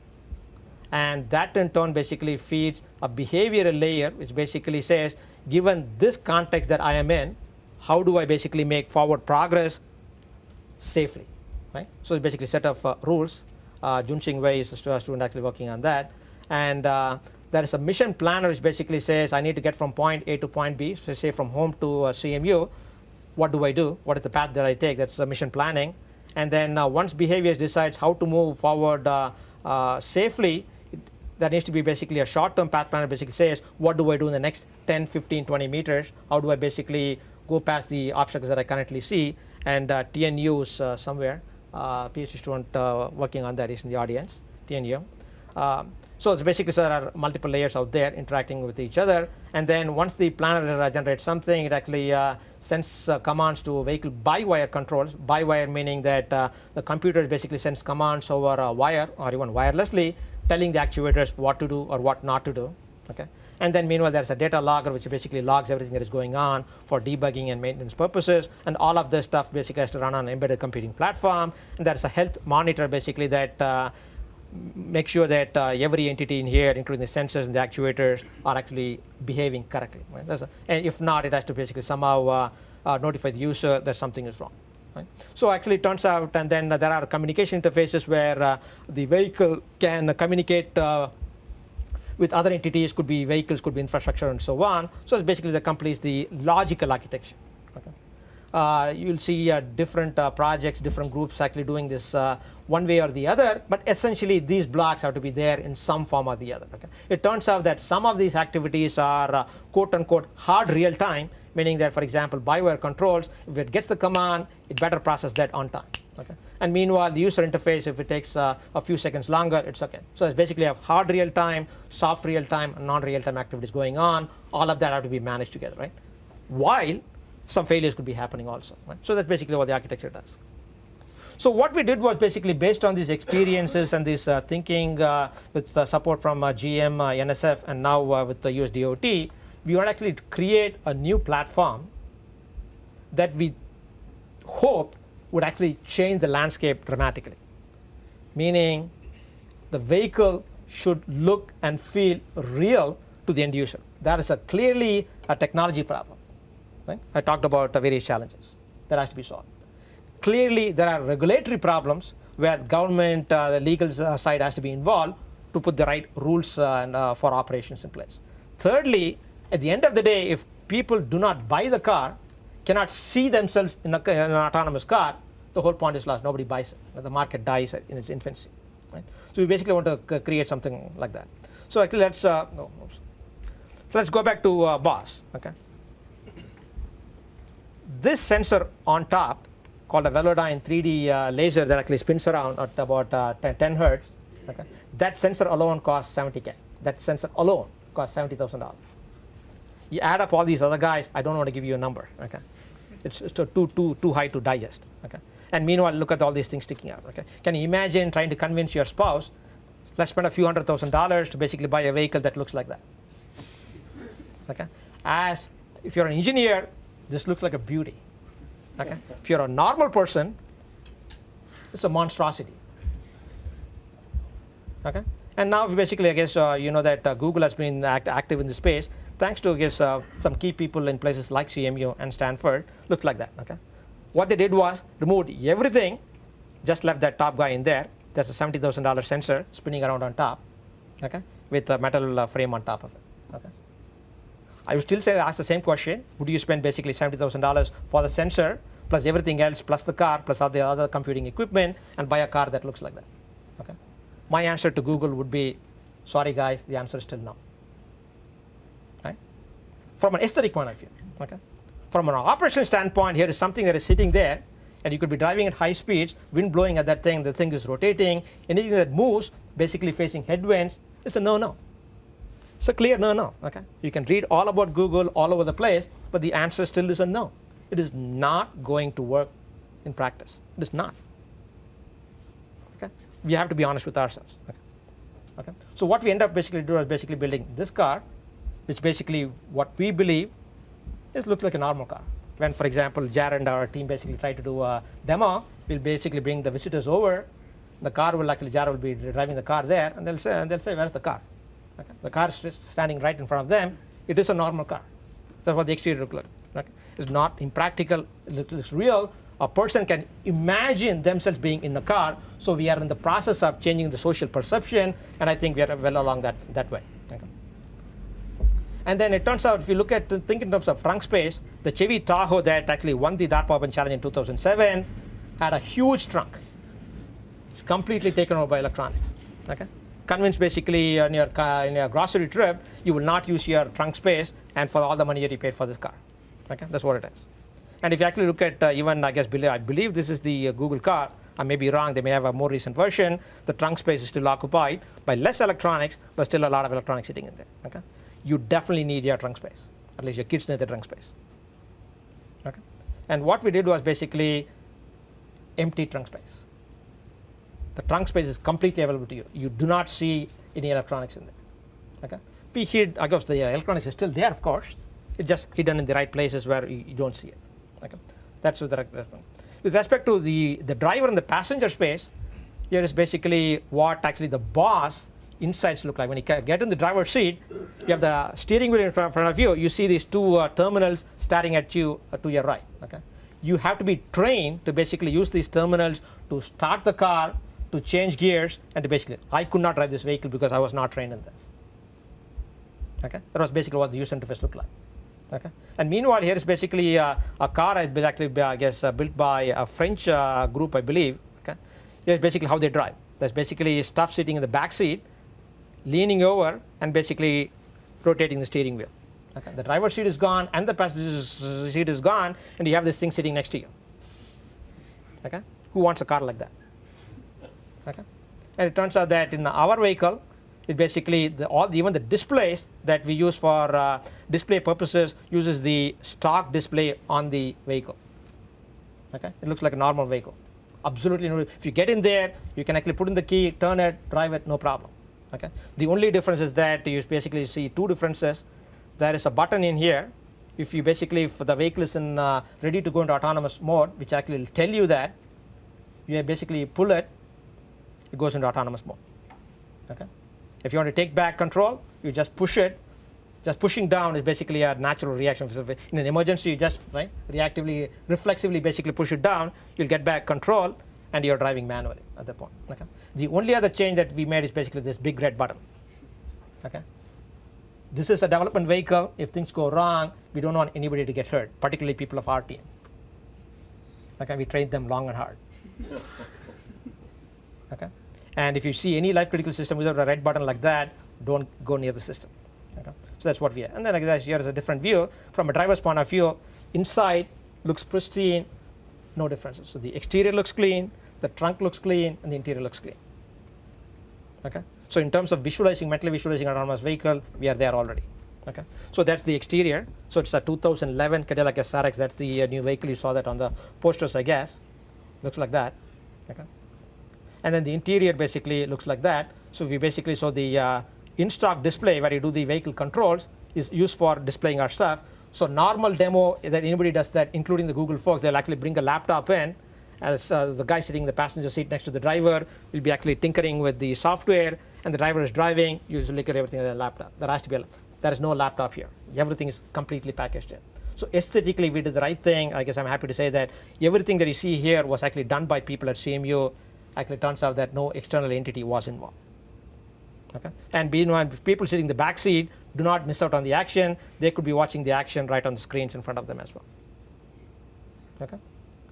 And that in turn basically feeds a behavioral layer which basically says, given this context that I am in, how do I basically make forward progress safely, right? So it's basically a set of rules. Junxing Wei is a student actually working on that. And there is a mission planner which basically says I need to get from point A to point B, so say from home to CMU. What do I do? What is the path that I take? That's mission planning. And then once behavior decides how to move forward safely, there needs to be basically a short-term path planner basically says what do I do in the next 10, 15, 20 meters? How do I basically go past the obstacles that I currently see? And TNU is somewhere. PhD student working on that is in the audience, TNU. So it's basically so there are multiple layers out there interacting with each other, and then once the planner generates something, it actually sends commands to vehicle by-wire controls. By-wire meaning that the computer basically sends commands over a wire or even wirelessly, telling the actuators what to do or what not to do. Okay. And then meanwhile there's a data logger which basically logs everything that is going on for debugging and maintenance purposes, and all of this stuff basically has to run on an embedded computing platform. And there's a health monitor basically that makes sure that every entity in here, including the sensors and the actuators, are actually behaving correctly. Right? And if not, it has to basically somehow notify the user that something is wrong. Right? So actually it turns out, and then there are communication interfaces where the vehicle can communicate with other entities, could be vehicles, could be infrastructure, and so on. So it's basically the completes the logical architecture. Okay. You'll see different projects, different groups actually doing this one way or the other, but essentially these blocks have to be there in some form or the other. Okay. It turns out that some of these activities are quote-unquote hard real-time, meaning that, for example, by-wire controls, if it gets the command, it better process that on time. Okay. And meanwhile, the user interface, if it takes a few seconds longer, it's okay. So it's basically a hard real-time, soft real-time, and non-real-time activities going on. All of that have to be managed together, right? While some failures could be happening also. Right? So that's basically what the architecture does. So what we did was basically based on these experiences and this thinking with support from GM, NSF, and now with the US DOT, we would actually create a new platform that we hope would actually change the landscape dramatically. Meaning the vehicle should look and feel real to the end user. That is clearly a technology problem. Right? I talked about various challenges that has to be solved. Clearly there are regulatory problems where government, the legal side has to be involved to put the right rules for operations in place. Thirdly, at the end of the day, if people do not buy the car, cannot see themselves in an autonomous car, the whole point is lost. Nobody buys it. The market dies in its infancy. Right? So we basically want to create something like that. So actually so let's go back to BOSS. Okay. This sensor on top called a Velodyne 3D laser that actually spins around at about 10 hertz. Okay? That sensor alone costs $70K. That sensor alone costs $70,000. You add up all these other guys, I don't want to give you a number. Okay? It's too high to digest. Okay? And meanwhile, look at all these things sticking out. Okay? Can you imagine trying to convince your spouse, let's spend a few $100,000 to basically buy a vehicle that looks like that? Okay? As if you're an engineer, this looks like a beauty. Okay? If you're a normal person, it's a monstrosity. Okay? And now basically, I guess, you know that Google has been active in the space, thanks to, I guess, some key people in places like CMU and Stanford, looks like that. Okay? What they did was removed everything, just left that top guy in there. That's a $70,000 sensor spinning around on top, okay, with a metal frame on top of it. Okay? I would still say ask the same question. Would you spend basically $70,000 for the sensor, plus everything else, plus the car, plus all the other computing equipment, and buy a car that looks like that? Okay? My answer to Google would be, sorry guys, the answer is still no. Right? From an aesthetic point of view. Okay? From an operational standpoint, here is something that is sitting there, and you could be driving at high speeds, wind blowing at that thing, the thing is rotating, anything that moves, basically facing headwinds, it's a no-no. It's a clear no-no. Okay? You can read all about Google all over the place, but the answer still is a no. It is not going to work in practice. It is not. Okay? We have to be honest with ourselves. Okay? Okay? So what we end up basically doing is basically building this car, which basically what we believe is looks like a normal car. When, for example, Jared and our team basically try to do a demo, we'll basically bring the visitors over. The car will actually, Jared will be driving the car there, and they'll say, where's the car? Okay? The car is just standing right in front of them. It is a normal car. That's what the exterior looks like. Okay? It's not impractical. It looks real. A person can imagine themselves being in the car. So we are in the process of changing the social perception, and I think we are well along that way. Okay? And then it turns out, if you look at think in terms of trunk space, the Chevy Tahoe that actually won the DARPA Open Challenge in 2007 had a huge trunk. It's completely taken over by electronics. Okay? Convince basically in your grocery trip, you will not use your trunk space, and for all the money that you paid for this car. Okay? That's what it is. And if you actually look at even, I guess, I believe this is the Google car. I may be wrong. They may have a more recent version. The trunk space is still occupied by less electronics, but still a lot of electronics sitting in there. Okay? You definitely need your trunk space. At least your kids need the trunk space. Okay? And what we did was basically empty trunk space. The trunk space is completely available to you. You do not see any electronics in there. Okay? We hid, I guess the electronics is still there, of course. It's just hidden in the right places where you don't see it. Okay? That's with with respect to the driver and the passenger space, here is basically what actually the boss insides look like. When you get in the driver's seat, you have the steering wheel in front of you. You see these two terminals staring at you to your right. Okay? You have to be trained to basically use these terminals to start the car, to change gears, and to basically, I could not drive this vehicle because I was not trained in this. Okay? That was basically what the user interface looked like. Okay? And meanwhile, here is basically a car actually, I guess, built by a French group, I believe. Okay? Here's basically how they drive. There's basically stuff sitting in the back seat, leaning over, and basically rotating the steering wheel. Okay? The driver's seat is gone, and the passenger seat is gone, and you have this thing sitting next to you. Okay? Who wants a car like that? Okay? And it turns out that in our vehicle, it basically even the displays that we use for display purposes uses the stock display on the vehicle. Okay? It looks like a normal vehicle. Absolutely no. If you get in there, you can actually put in the key, turn it, drive it, no problem. Okay? The only difference is that you basically see two differences. There is a button in here. If the vehicle is ready to go into autonomous mode, which actually will tell you that, you basically pull it, it goes into autonomous mode. Okay? If you want to take back control, you just push it. Just pushing down is basically a natural reaction. In an emergency, you just reflexively basically push it down. You'll get back control, and you're driving manually at that point. Okay? The only other change that we made is basically this big red button. Okay? This is a development vehicle. If things go wrong, we don't want anybody to get hurt, particularly people of our team. Okay? We trained them long and hard. Okay? And if you see any life critical system without a red button like that, don't go near the system. Okay? So that's what we have. And then here is a different view. From a driver's point of view, inside looks pristine, No differences. So the exterior looks clean, the trunk looks clean, and the interior looks clean. Okay. So in terms of mentally visualizing an autonomous vehicle, we are there already. Okay. So that's the exterior. So it's a 2011 Cadillac SRX. That's the new vehicle. You saw that on the posters, I guess. Looks like that. Okay. And then the interior basically looks like that. So we basically saw the in-stock display where you do the vehicle controls is used for displaying our stuff. So normal demo that anybody does that, including the Google folks, they'll actually bring a laptop in. As the guy sitting in the passenger seat next to the driver will be actually tinkering with the software, and the driver is driving. Usually look at everything on the laptop. There is no laptop here. Everything is completely packaged in. So aesthetically, we did the right thing. I guess I'm happy to say that everything that you see here was actually done by people at CMU. Actually, it turns out that no external entity was involved. Okay. And if people sitting in the back seat do not miss out on the action, they could be watching the action right on the screens in front of them as well. Okay.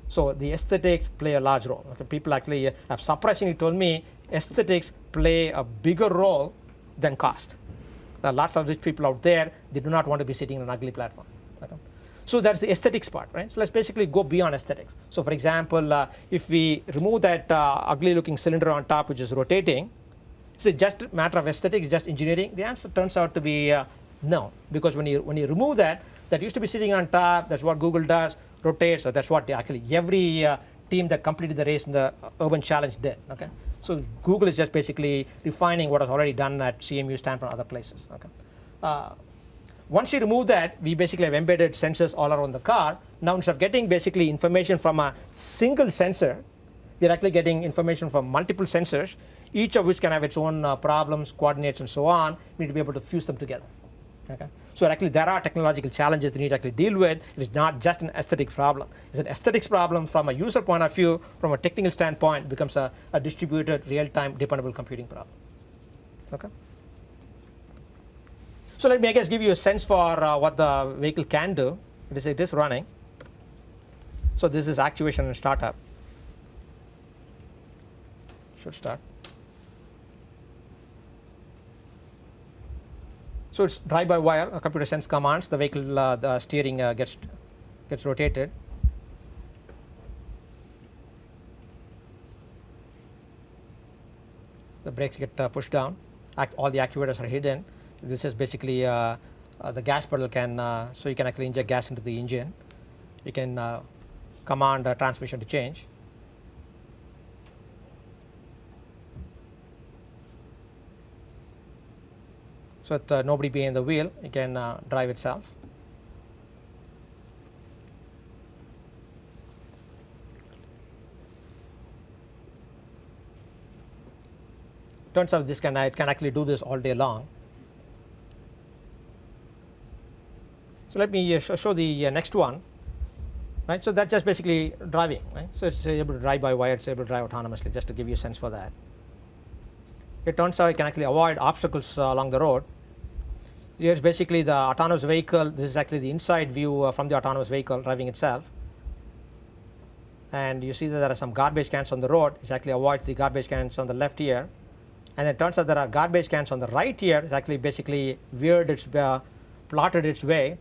So the aesthetics play a large role. Okay. People actually have surprisingly told me aesthetics play a bigger role than cost. There are lots of rich people out there, they do not want to be sitting on an ugly platform. Okay. So that's the aesthetics part, right? So let's basically go beyond aesthetics. So for example, if we remove that ugly looking cylinder on top which is rotating, is it just a matter of aesthetics, just engineering? The answer turns out to be no, because when you remove that used to be sitting on top. That's what Google does, rotates. So that's what actually every team that completed the race in the Urban Challenge did. Okay, so Google is just basically refining what is already done at CMU, Stanford, and other places. Okay, once you remove that, we basically have embedded sensors all around the car. Now instead of getting basically information from a single sensor, we're actually getting information from multiple sensors, each of which can have its own problems, coordinates, and so on. We need to be able to fuse them together. Okay? So actually there are technological challenges that you need to actually deal with. It's not just an aesthetic problem. It's an aesthetics problem from a user point of view. From a technical standpoint, it becomes a distributed, real-time, dependable computing problem. Okay? So let me, I guess, give you a sense for what the vehicle can do. It is running. So this is actuation and startup. Should start. So it's drive-by-wire, computer sense commands. The vehicle, the steering gets rotated. The brakes get pushed down. All the actuators are hidden. This is basically the gas pedal so you can actually inject gas into the engine. You can command transmission to change. So with nobody behind the wheel, it can drive itself. Turns out it can actually do this all day long. So let me show the next one. Right, so that's just basically driving. Right, so it's able to drive by wire. It's able to drive autonomously. Just to give you a sense for that. It turns out it can actually avoid obstacles along the road. Here's basically the autonomous vehicle. This is actually the inside view from the autonomous vehicle driving itself. And you see that there are some garbage cans on the road. It actually avoids the garbage cans on the left here. And it turns out there are garbage cans on the right here. It's actually basically planned its way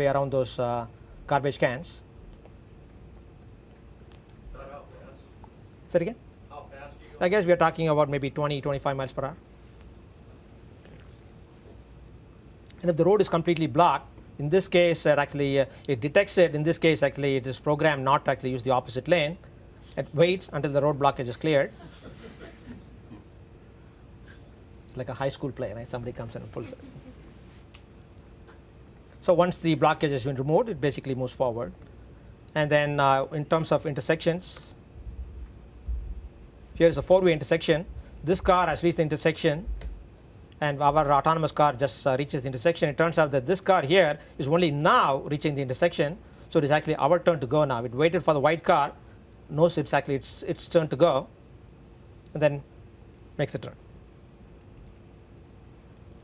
around those garbage cans. Say it again? How fast do you go? I guess we are talking about maybe 20-25 miles per hour. And if the road is completely blocked, in this case, it detects it. In this case, actually, it is programmed not to actually use the opposite lane. It waits until the road blockage is cleared. It's like a high school play, right? Somebody comes in and pulls it. So once the blockage has been removed, it basically moves forward. And then in terms of intersections, here is a four-way intersection. This car has reached the intersection, and our autonomous car just reaches the intersection. It turns out that this car here is only now reaching the intersection, so it is actually our turn to go now. It waited for the white car, knows it's actually its turn to go, and then makes the turn.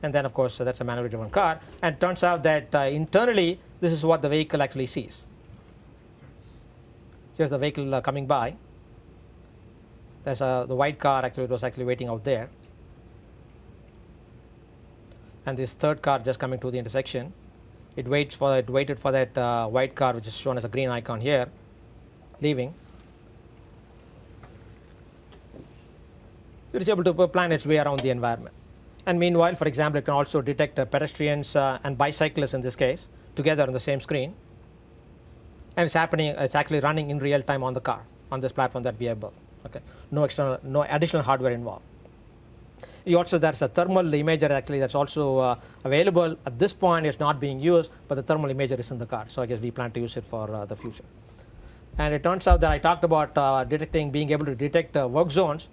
And then, of course, that's a manually driven car. And it turns out that internally, this is what the vehicle actually sees. Here's the vehicle coming by. There's the white car actually was actually waiting out there. And this third car just coming to the intersection. It waited for that white car, which is shown as a green icon here. leaving, it is able to plan its way around the environment. And meanwhile, for example, it can also detect pedestrians and bicyclists in this case together on the same screen. And it's happening, it's actually running in real time on the car, on this platform that we have built. Okay, no additional hardware involved. There's a thermal imager actually that's also available. At this point, it's not being used, but the thermal imager is in the car. So I guess we plan to use it for the future. And it turns out that I talked about being able to detect work zones.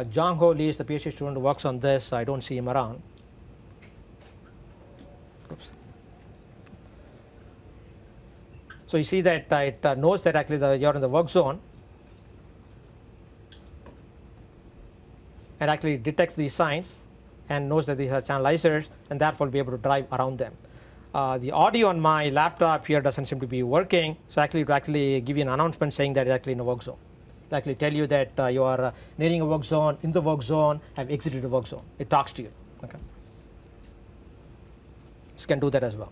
Jong Ho Lee is the PhD student who works on this. I don't see him around. Oops. So you see that it knows that actually you're in the work zone. And actually detects these signs and knows that these are channelizers and therefore will be able to drive around them. The audio on my laptop here doesn't seem to be working, so it will actually give you an announcement saying that it's actually in a work zone. It will actually tell you that you are nearing a work zone, in the work zone, have exited the work zone. It talks to you. Okay. This can do that as well.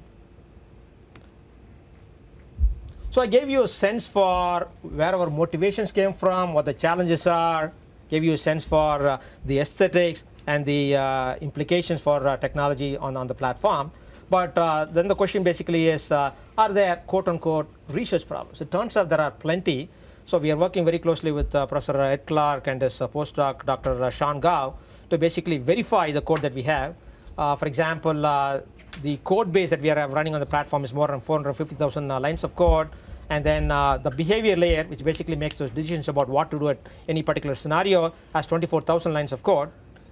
So I gave you a sense for where our motivations came from, what the challenges are, gave you a sense for the aesthetics and the implications for technology on the platform. But then the question basically is, are there quote-unquote research problems? It turns out there are plenty. So we are working very closely with Professor Ed Clark and his postdoc, Dr. Sean Gao, to basically verify the code that we have. For example, the code base that we are running on the platform is more than 450,000 lines of code. And then the behavior layer, which basically makes those decisions about what to do at any particular scenario, has 24,000 lines of code.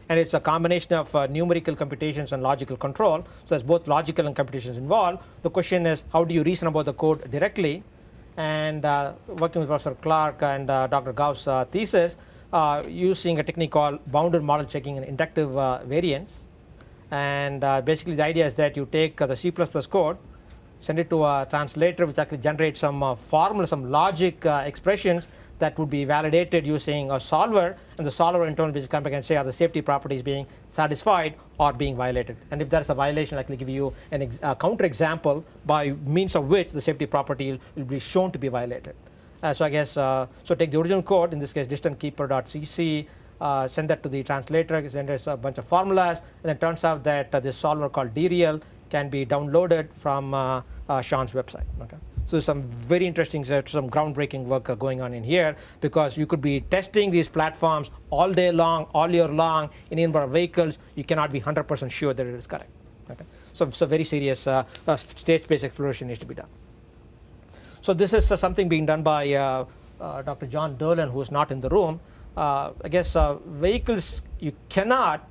And it's a combination of numerical computations and logical control. So there's both logical and computations involved. The question is, how do you reason about the code directly? And working with Professor Clark and Dr. Gao's thesis, using a technique called bounded model checking and inductive variance. And basically the idea is that you take the C++ code, send it to a translator, which actually generates some formula, some logic expressions that would be validated using a solver, and the solver in turn will come back and say are the safety properties being satisfied or being violated. And if there's a violation, I'll give you a counter example by means of which the safety property will be shown to be violated. So I guess, so take the original code, in this case distantkeeper.cc, send that to the translator, send us a bunch of formulas, and then it turns out that this solver called dreal can be downloaded from Sean's website. Okay. So some very interesting, some groundbreaking work going on in here, because you could be testing these platforms all day long, all year long, in a number of vehicles. You cannot be 100% sure that it is correct. Okay. So very serious state space exploration needs to be done. So this is something being done by Dr. John Dolan, who is not in the room. I guess vehicles, you cannot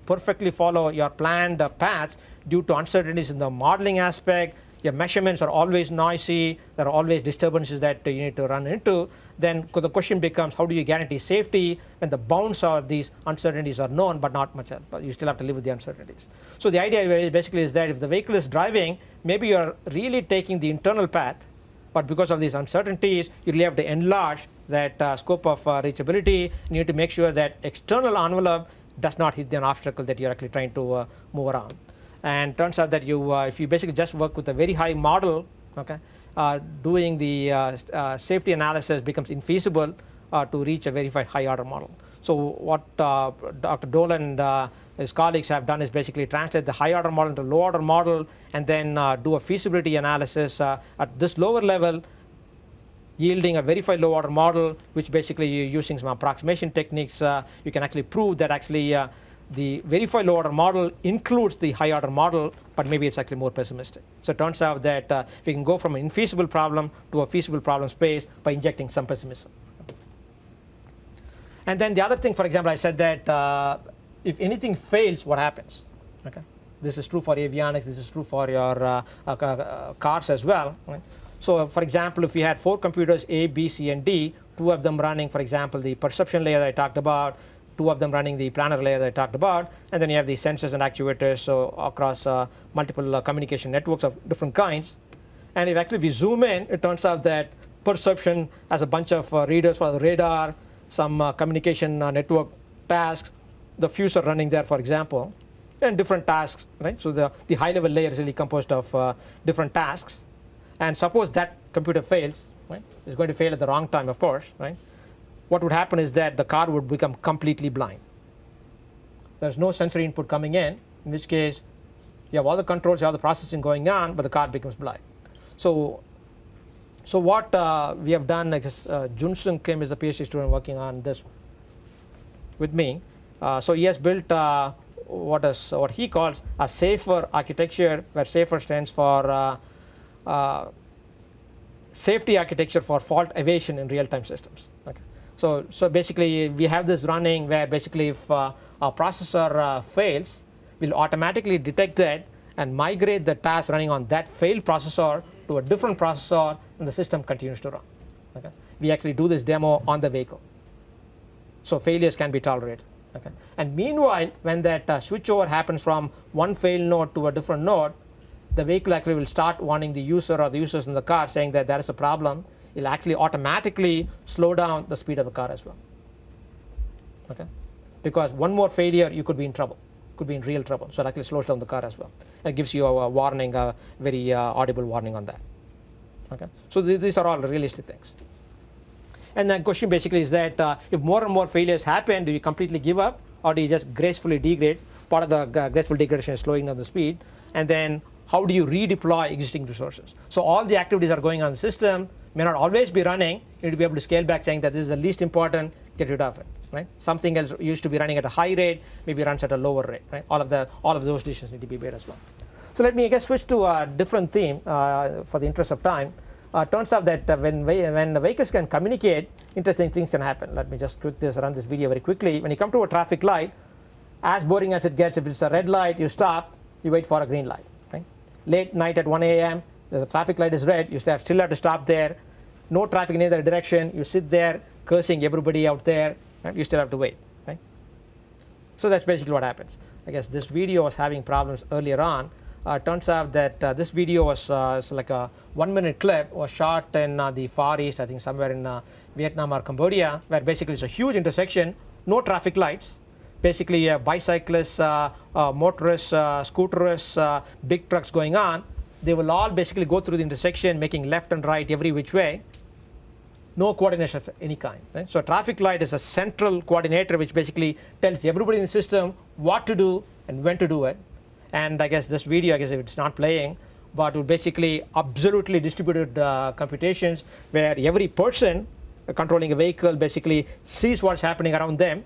perfectly follow your planned paths due to uncertainties in the modeling aspect. Your measurements are always noisy. There are always disturbances that you need to run into. Then the question becomes, how do you guarantee safety when the bounds of these uncertainties are known but not much else? But you still have to live with the uncertainties. So the idea basically is that if the vehicle is driving, maybe you're really taking the internal path, but because of these uncertainties, you really have to enlarge that scope of reachability. You need to make sure that external envelope does not hit the obstacle that you're actually trying to move around. And turns out that if you basically just work with a very high model, okay, doing the safety analysis becomes infeasible to reach a verified high order model. So what Dr. Dolan and his colleagues have done is basically translate the high order model into low order model, and then do a feasibility analysis at this lower level, yielding a verified low order model, which basically you're using some approximation techniques. You can actually prove that actually the verified low order model includes the high order model, but maybe it's actually more pessimistic. So it turns out that we can go from an infeasible problem to a feasible problem space by injecting some pessimism. And then the other thing, for example, I said that if anything fails, what happens? Okay, this is true for avionics. This is true for your cars as well. Right? So, for example, if we had 4 computers, A, B, C, and D, 2 of them running, for example, the perception layer that I talked about, 2 of them running the planner layer that I talked about, and then you have the sensors and actuators, so across multiple communication networks of different kinds. And if actually we zoom in, it turns out that perception has a bunch of readers for the radar, some communication network tasks, the fuse are running there, for example, and different tasks, right? So the high level layer is really composed of different tasks. And suppose that computer fails, right? It's going to fail at the wrong time, of course, right? What would happen is that the car would become completely blind. There's no sensory input coming in which case you have all the controls, you have the processing going on, but the car becomes blind. So what we have done, like Jun Sung Kim is a PhD student working on this with me. So he has built what he calls a safer architecture, where safer stands for safety architecture for fault evasion in real-time systems. Okay. So basically we have this running where basically if a processor fails, we'll automatically detect that and migrate the task running on that failed processor to a different processor, and the system continues to run. Okay. We actually do this demo on the vehicle. So failures can be tolerated. Okay. And meanwhile, when that switchover happens from one failed node to a different node, the vehicle actually will start warning the user or the users in the car saying that there is a problem. It'll actually automatically slow down the speed of the car as well. Okay. Because one more failure, you could be in trouble, could be in real trouble. So it actually slows down the car as well. It gives you a warning, a very audible warning on that. Okay. So these are all realistic things. And the question basically is that if more and more failures happen, do you completely give up, or do you just gracefully degrade? Part of the graceful degradation is slowing down the speed. And then how do you redeploy existing resources? So all the activities are going on in the system, may not always be running. You need to be able to scale back, saying that this is the least important, get rid of it. Right? Something else used to be running at a high rate, maybe runs at a lower rate. Right? All of those decisions need to be made as well. So let me switch to a different theme for the interest of time. Turns out that when the vehicles can communicate, interesting things can happen. Let me just run this video very quickly. When you come to a traffic light, as boring as it gets, if it's a red light, you stop, you wait for a green light. Right? Late night at 1 a.m., the traffic light is red, you still have to stop there. No traffic in either direction, you sit there cursing everybody out there, right? You still have to wait. Right? So that's basically what happens. I guess this video was having problems earlier on. Turns out that this video was like a 1-minute clip, was shot in the Far East, I think somewhere in Vietnam or Cambodia, where basically it's a huge intersection, no traffic lights. Basically bicyclists, motorists, scooterists, big trucks going on. They will all basically go through the intersection, making left and right every which way. No coordination of any kind. Right? So a traffic light is a central coordinator which basically tells everybody in the system what to do and when to do it. And I guess this video, if it's not playing, but will basically absolutely distributed computations where every person controlling a vehicle basically sees what's happening around them,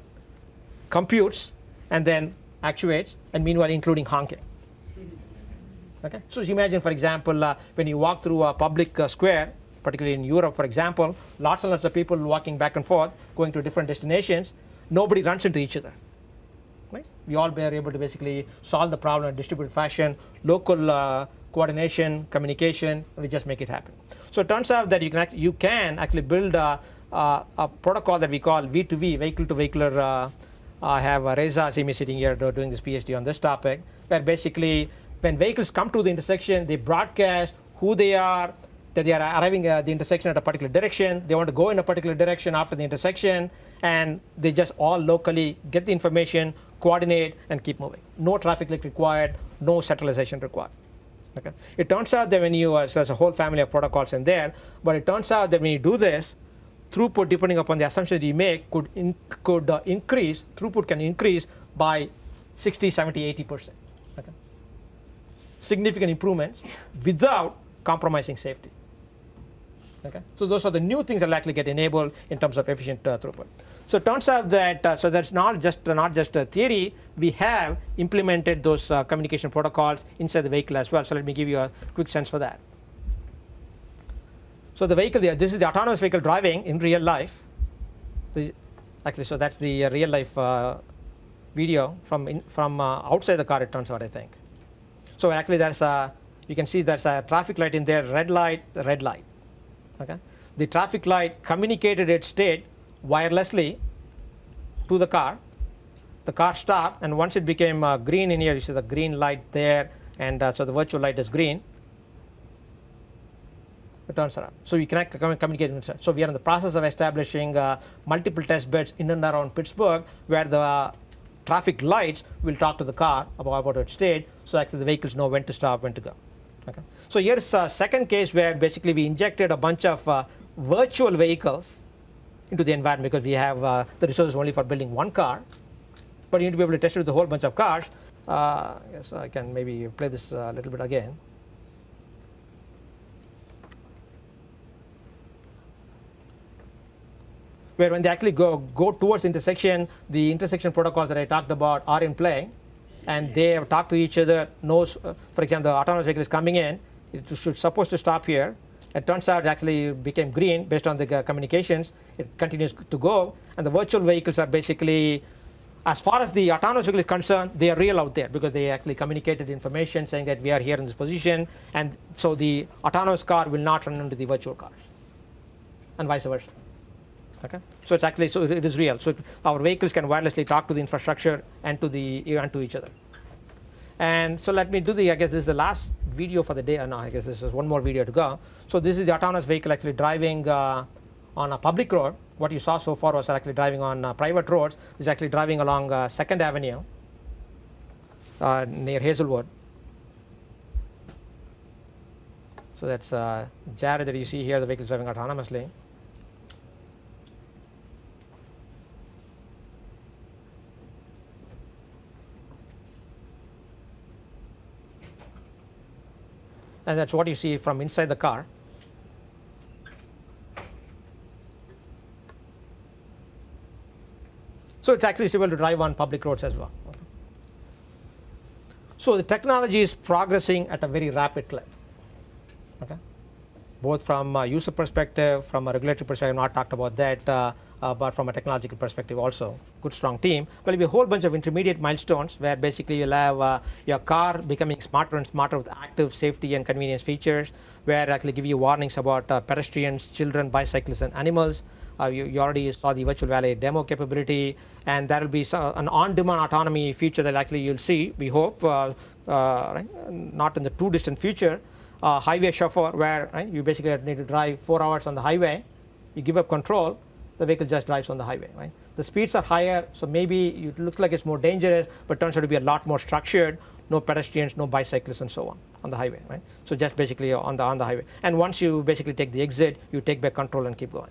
computes, and then actuates, and meanwhile including honking. Okay? So you imagine, for example, when you walk through a public square, particularly in Europe, for example, lots and lots of people walking back and forth, going to different destinations, nobody runs into each other. Right? We all are able to basically solve the problem in a distributed fashion, local coordination, communication, we just make it happen. So it turns out that you can actually build a protocol that we call V2V, vehicle to vehicular. I have Reza Azimi sitting here doing this PhD on this topic, where basically when vehicles come to the intersection, they broadcast who they are, that they are arriving at the intersection at a particular direction, they want to go in a particular direction after the intersection, and they just all locally get the information, coordinate, and keep moving. No traffic light required, no centralization required. Okay. It turns out that when you, so there's a whole family of protocols in there, but it turns out that when you do this, throughput, depending upon the assumption that you make, could increase, throughput can increase by 60, 70, 80%. Okay. Significant improvements without compromising safety. Okay. So those are the new things that will actually get enabled in terms of efficient throughput. So it turns out that so that's not just a theory. We have implemented those communication protocols inside the vehicle as well. So let me give you a quick sense for that. So the vehicle, this is the autonomous vehicle driving in real life. Actually, so that's the real life video from outside the car. It turns out, I think. So actually, you can see there's a traffic light in there, red light, red light. Okay, the traffic light communicated its state wirelessly to the car. The car stopped, and once it became green in here, you see the green light there, and so the virtual light is green. It turns around. So you can actually communicate inside. So we are in the process of establishing multiple test beds in and around Pittsburgh, where the traffic lights will talk to the car about its state, so actually the vehicles know when to stop, when to go. Okay. So here's a second case where basically we injected a bunch of virtual vehicles into the environment, because we have the resources only for building one car, but you need to be able to test it with a whole bunch of cars. Yes, I can maybe play this a little bit again. Where when they actually go towards intersection, the intersection protocols that I talked about are in play, and they have talked to each other, knows, for example, the autonomous vehicle is coming in, it should supposed to stop here. It turns out it actually became green based on the communications. It continues to go, and the virtual vehicles are basically, as far as the autonomous vehicle is concerned, they are real out there because they actually communicated information saying that we are here in this position, and so the autonomous car will not run into the virtual cars, and vice versa. Okay, so it's actually, so it is real. So our vehicles can wirelessly talk to the infrastructure and to each other. And so let me do I guess this is the last video for the day. No, I guess this is one more video to go. So this is the autonomous vehicle actually driving on a public road. What you saw so far was actually driving on private roads. This is actually driving along 2nd Avenue near Hazelwood. So that's Jared that you see here. The vehicle is driving autonomously. And that's what you see from inside the car. So it's actually able to drive on public roads as well. Okay. So the technology is progressing at a very rapid clip. Okay. Both from a user perspective, from a regulatory perspective, I've not talked about that, but from a technological perspective also. Good strong team. But there'll be a whole bunch of intermediate milestones where basically you'll have your car becoming smarter and smarter with active safety and convenience features, where actually give you warnings about pedestrians, children, bicyclists, and animals. You already saw the virtual valet demo capability, and there will be an on-demand autonomy feature that actually you'll see, we hope, right? Not in the too distant future. Highway chauffeur, where right, you basically need to drive 4 hours on the highway, you give up control, the vehicle just drives on the highway. Right? The speeds are higher, so maybe it looks like it's more dangerous, but turns out to be a lot more structured. No pedestrians, no bicyclists, and so on the highway. Right? So just basically on the highway. And once you basically take the exit, you take back control and keep going.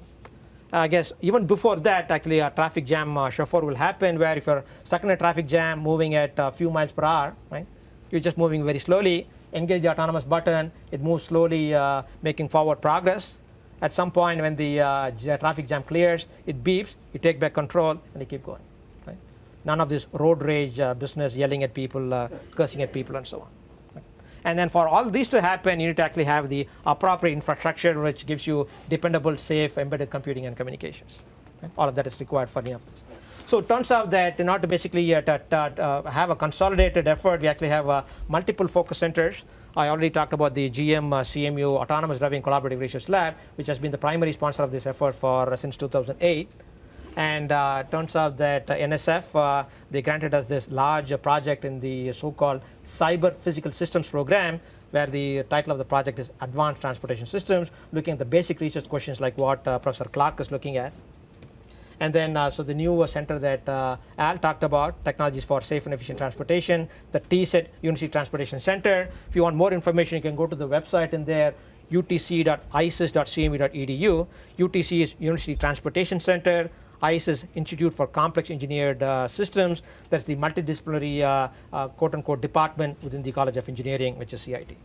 I guess even before that, actually a traffic jam chauffeur will happen, where if you're stuck in a traffic jam moving at a few miles per hour, right, you're just moving very slowly, engage the autonomous button, it moves slowly, making forward progress. At some point when the traffic jam clears, it beeps, you take back control, and you keep going. Right? None of this road rage business, yelling at people, cursing at people, and so on. Right? And then for all these to happen, you need to actually have the appropriate infrastructure, which gives you dependable, safe, embedded computing and communications. Right? All of that is required for any of this. So it turns out that in order to basically have a consolidated effort, we actually have multiple focus centers. I already talked about the GM CMU Autonomous Driving Collaborative Research Lab, which has been the primary sponsor of this effort since 2008. And turns out that NSF, they granted us this large project in the so-called Cyber Physical Systems program, where the title of the project is Advanced Transportation Systems, looking at the basic research questions like what Professor Clark is looking at. And then, so the new center that Al talked about, Technologies for Safe and Efficient Transportation, the TSET University Transportation Center. If you want more information, you can go to the website in there, utc.isis.cmu.edu. UTC is University Transportation Center. ICE is Institute for Complex Engineered Systems. That's the multidisciplinary, quote-unquote, department within the College of Engineering, which is CIT.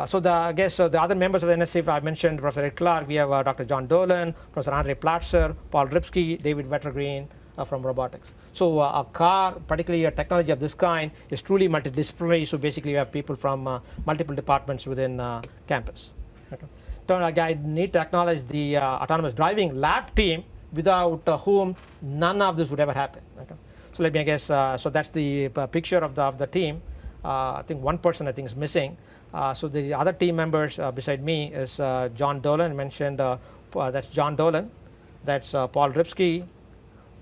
So the other members of the NSF, I mentioned Professor Ed Clark, we have Dr. John Dolan, Professor Andre Platzer, Paul Ripsky, David Wettergreen from robotics. So a car, particularly a technology of this kind, is truly multidisciplinary. So basically you have people from multiple departments within campus. Okay. So I need to acknowledge the autonomous driving lab team, without whom none of this would ever happen. Okay. So let me, so that's the picture of the team. I think one person is missing. So the other team members beside me is John Dolan. I mentioned that's John Dolan. That's Paul Ripsky.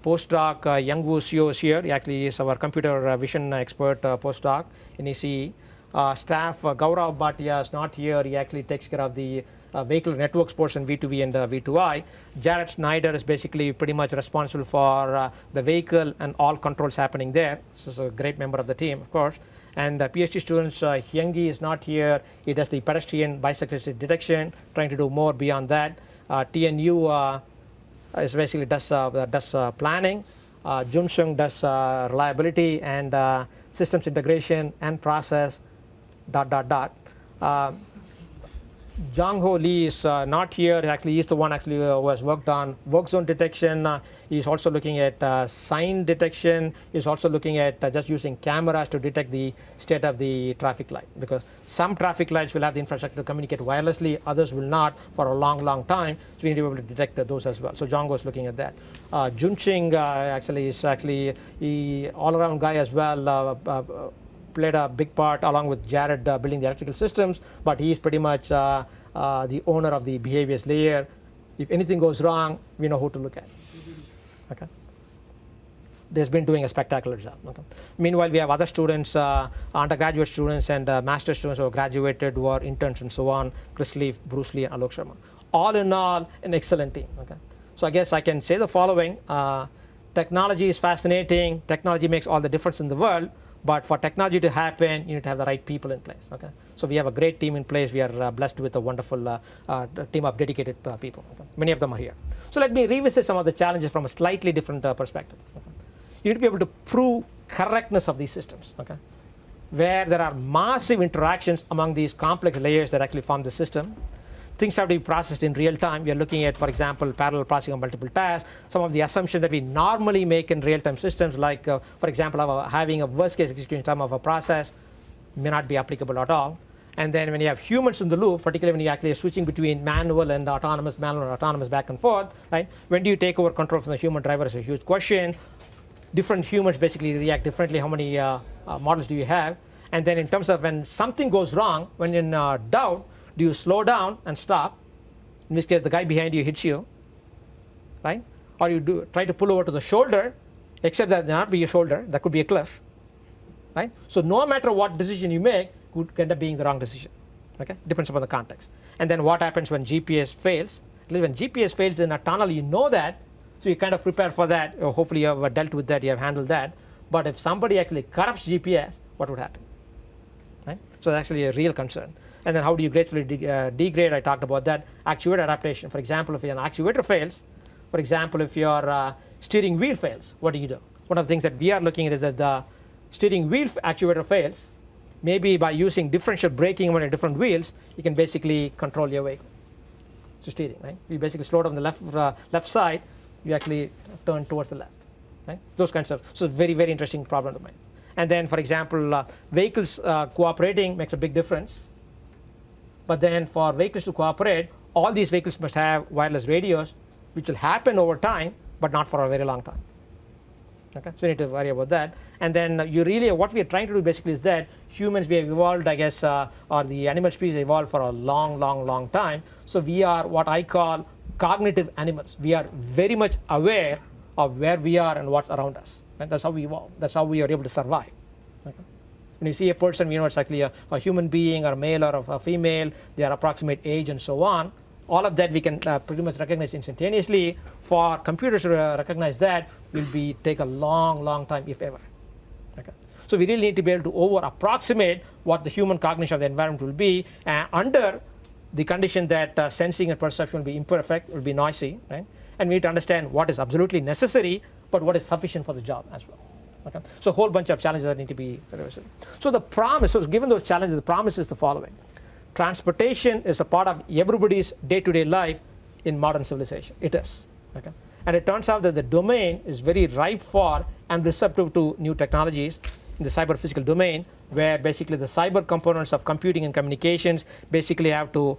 Postdoc Youngwoo Seo is here. He actually is our computer vision expert postdoc in ECE. Staff Gaurav Bhatia is not here. He actually takes care of the vehicle networks portion, V2V and V2I. Jared Snyder is basically pretty much responsible for the vehicle and all controls happening there. So he's a great member of the team, of course. And the PhD students, Hyungi is not here. He does the pedestrian bicyclist detection, trying to do more beyond that. TNU is basically does planning. Junseung does reliability and systems integration and process. ... Jang Ho Lee is not here. Actually, he's the one who has worked on work zone detection. He's also looking at sign detection. He's also looking at just using cameras to detect the state of the traffic light, because some traffic lights will have the infrastructure to communicate wirelessly, others will not for a long time. So we need to be able to detect those as well. So Jang Ho is looking at that. Junching is he all-around guy as well. Played a big part along with Jared building the electrical systems, but he is pretty much the owner of the behaviors layer. If anything goes wrong, we know who to look at. Okay. They've been doing a spectacular job. Okay. Meanwhile, we have other students, undergraduate students and master students who have graduated, who are interns and so on, Chris Leaf, Bruce Lee, and Alok Sharma. All in all, an excellent team. Okay. So I guess I can say the following. Technology is fascinating. Technology makes all the difference in the world. But for technology to happen, you need to have the right people in place. Okay? So we have a great team in place. We are blessed with a wonderful team of dedicated people. Okay? Many of them are here. So let me revisit some of the challenges from a slightly different perspective. Okay? You need to be able to prove correctness of these systems, okay? Where there are massive interactions among these complex layers that actually form the system. Things have to be processed in real time. We are looking at, for example, parallel processing of multiple tasks. Some of the assumptions that we normally make in real-time systems, like, for example, having a worst-case execution time of a process, may not be applicable at all. And then when you have humans in the loop, particularly when you actually are switching between manual and autonomous back and forth, right? When do you take over control from the human driver is a huge question. Different humans basically react differently. How many models do you have? And then in terms of when something goes wrong, when in doubt, do you slow down and stop? In this case, the guy behind you hits you, right? Or you try to pull over to the shoulder, except that not be your shoulder, that could be a cliff, right? So no matter what decision you make, could end up being the wrong decision, okay? Depends upon the context. And then what happens when GPS fails? At least when GPS fails in a tunnel, you know that, so you kind of prepare for that. Or hopefully you have dealt with that, you have handled that. But if somebody actually corrupts GPS, what would happen, right? So that's actually a real concern. And then how do you gracefully degrade? I talked about that. Actuator adaptation. For example, if an actuator fails, for example, if your steering wheel fails, what do you do? One of the things that we are looking at is that the steering wheel actuator fails. Maybe by using differential braking on different wheels, you can basically control your vehicle. So steering, right? You basically slow down the left side, you actually turn towards the left, right? Those kinds of, so very, very interesting problem domain. And then, for example, vehicles cooperating makes a big difference. But then for vehicles to cooperate, all these vehicles must have wireless radios, which will happen over time, but not for a very long time. Okay, so you need to worry about that. And then what we are trying to do basically is that humans, we have evolved, I guess, or the animal species evolved for a long time. So we are what I call cognitive animals. We are very much aware of where we are and what's around us. And that's how we evolve. That's how we are able to survive. Okay? When you see a person, you know it's actually a human being or a male or a female, their approximate age and so on. All of that we can pretty much recognize instantaneously. For computers to recognize that will take a long time, if ever. Okay. So we really need to be able to over-approximate what the human cognition of the environment will be under the condition that sensing and perception will be imperfect, will be noisy, right? And we need to understand what is absolutely necessary, but what is sufficient for the job as well. Okay. So a whole bunch of challenges that need to be addressed. So the promise, so given those challenges, the promise is the following. Transportation is a part of everybody's day-to-day life in modern civilization. It is. Okay. And it turns out that the domain is very ripe for and receptive to new technologies in the cyber-physical domain, where basically the cyber components of computing and communications basically have to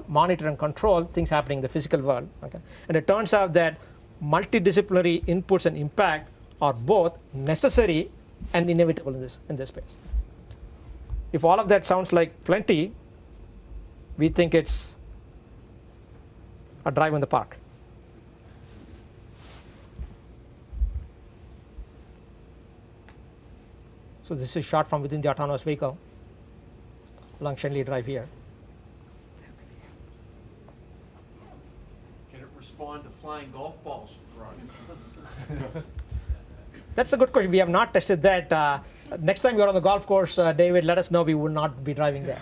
monitor and control things happening in the physical world. Okay. And it turns out that multidisciplinary inputs and impact are both necessary and inevitable in this space. If all of that sounds like plenty, we think it's a drive in the park. So this is shot from within the autonomous vehicle along Shenley Drive here. Can it respond to flying golf balls, Raj? That's a good question. We have not tested that. Next time you're on the golf course, David, let us know. We will not be driving there.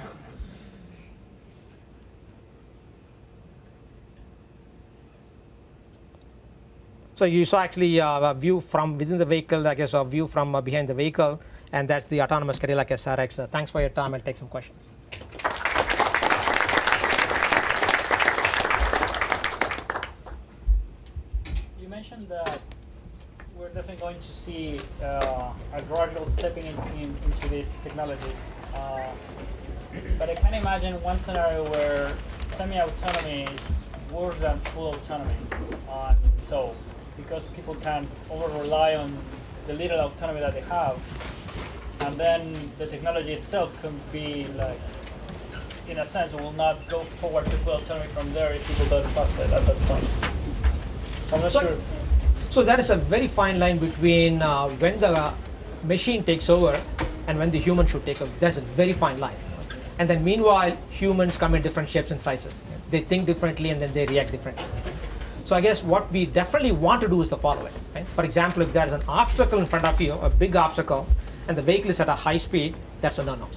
So you saw actually a view from within the vehicle, I guess a view from behind the vehicle, and that's the autonomous Cadillac SRX. Thanks for your time. I'll take some questions. You mentioned that we're definitely going to see a gradual stepping into these technologies. But I can imagine one scenario where semi-autonomy is worse than full autonomy. So, because people can over-rely on the little autonomy that they have, and then the technology itself can be like, in a sense, will not go forward to full autonomy from there if people don't trust it at that point. I'm not sure. So there is a very fine line between when the machine takes over and when the human should take over. There's a very fine line. And then meanwhile, humans come in different shapes and sizes. They think differently and then they react differently. So I guess what we definitely want to do is the following. Right? For example, if there's an obstacle in front of you, a big obstacle, and the vehicle is at a high speed, that's a no-no.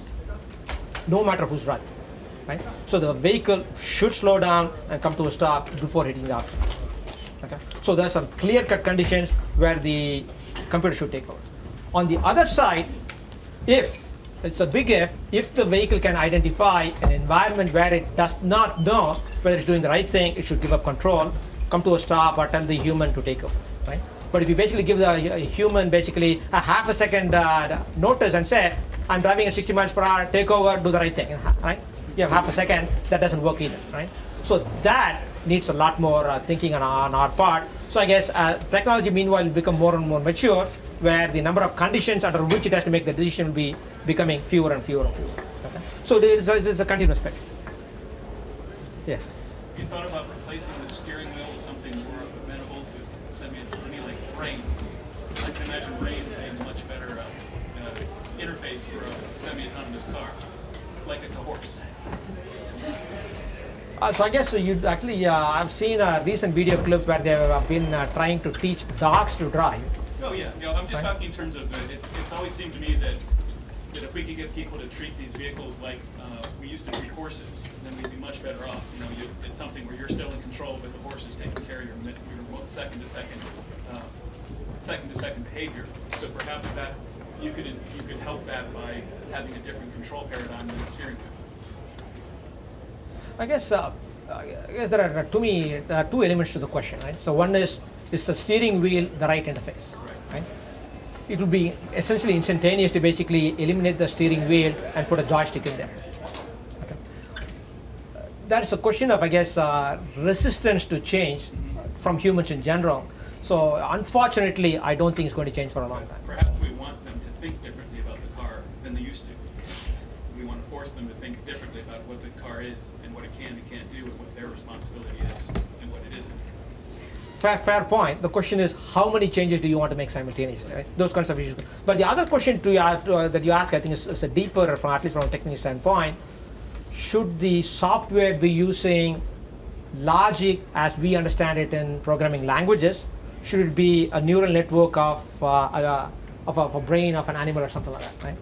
No matter who's driving. Right? So the vehicle should slow down and come to a stop before hitting the obstacle. Okay? So there are some clear-cut conditions where the computer should take over. On the other side, if it's a big if the vehicle can identify an environment where it does not know whether it's doing the right thing, it should give up control, come to a stop, or tell the human to take over. Right? But if you basically give the human basically a half a second notice and say, I'm driving at 60 miles per hour, take over, do the right thing. Right? You have half a second, that doesn't work either. Right? So that needs a lot more thinking on our part. So I guess technology meanwhile will become more and more mature, where the number of conditions under which it has to make the decision will be becoming fewer and fewer and fewer. Okay? So there's a continuous spectrum. Yes? You thought about replacing the steering wheel with something more amenable to semi-autonomy, like brains. I can imagine brains being a much better interface for a semi-autonomous car, like it's a horse. So I guess you'd actually, I've seen a recent video clip where they have been trying to teach dogs to drive. Oh yeah, I'm just talking in terms of, it's always seemed to me that if we could get people to treat these vehicles like we used to treat horses, then we'd be much better off. It's something where you're still in control, but the horse is taking care of your second to second behavior. So perhaps that you could help that by having a different control paradigm than the steering wheel. I guess there are two elements to the question, right? So one is the steering wheel the right interface, right? It would be essentially instantaneous to basically eliminate the steering wheel and put a joystick in there. Okay. That's a question of, I guess, resistance to change from humans in general. So unfortunately, I don't think it's going to change for a long time. Perhaps we want them to think differently about the car than they used to. We want to force them to think differently about what the car is and what it can and can't do and what their responsibility is and what it isn't. Fair point. The question is, how many changes do you want to make simultaneously? Right? Those kinds of issues. But the other question that you ask, I think, is a deeper, at least from a technical standpoint. Should the software be using logic as we understand it in programming languages? Should it be a neural network of a brain of an animal or something like that? Right?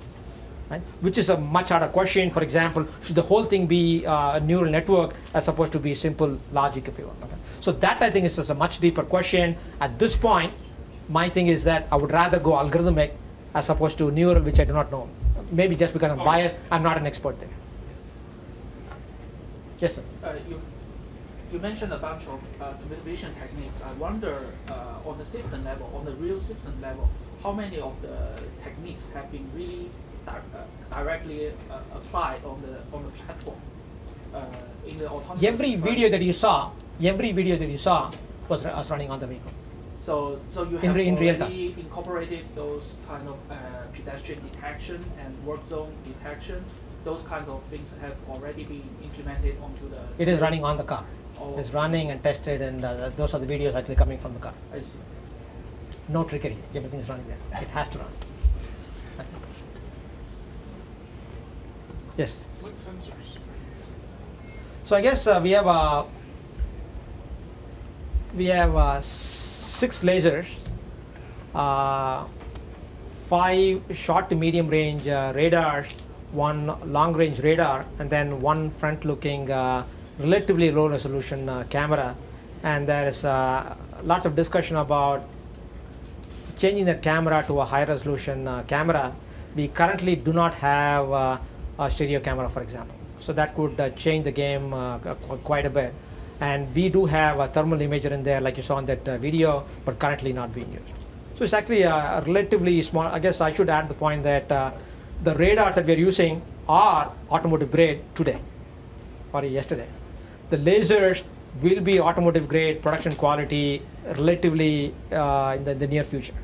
Right? Which is a much harder question. For example, should the whole thing be a neural network as opposed to be simple logic, if you will? Okay? So that, I think, is a much deeper question. At this point, my thing is that I would rather go algorithmic as opposed to neural, which I do not know. Maybe just because I'm biased, I'm not an expert there. Yes, sir. You mentioned a bunch of computer vision techniques. I wonder, on the system level, on the real system level, how many of the techniques have been really directly applied on the platform in the autonomous. Every video that you saw was running on the vehicle. So you have in real time. already incorporated those kind of pedestrian detection and work zone detection. Those kinds of things have already been implemented onto the. It is running on the car. Oh, It's running and tested, and those are the videos actually coming from the car. I see. No trickery. Everything is running there. It has to run. Yes. What sensors? So I guess we have 6 lasers, 5 short to medium range radars, 1 long range radar, and then 1 front looking relatively low resolution camera. And there is lots of discussion about changing the camera to a high resolution camera. We currently do not have a stereo camera, for example. So that could change the game quite a bit. And we do have a thermal imager in there, like you saw in that video, but currently not being used. So it's actually a relatively small. I guess I should add the point that the radars that we're using are automotive grade today or yesterday. The lasers will be automotive grade production quality relatively in the near future.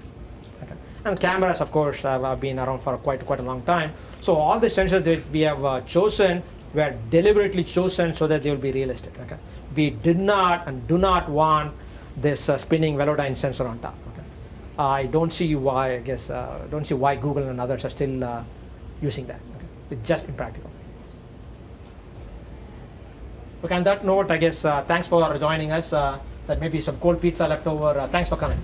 Okay. And cameras, of course, have been around for quite a long time. So all the sensors that we have chosen were deliberately chosen so that they will be realistic. Okay. We did not and do not want this spinning Velodyne sensor on top. Okay. I don't see why. I guess don't see why Google and others are still using that. Okay. It's just impractical. Okay, on that note, I guess thanks for joining us. There may be some cold pizza left over. Thanks for coming.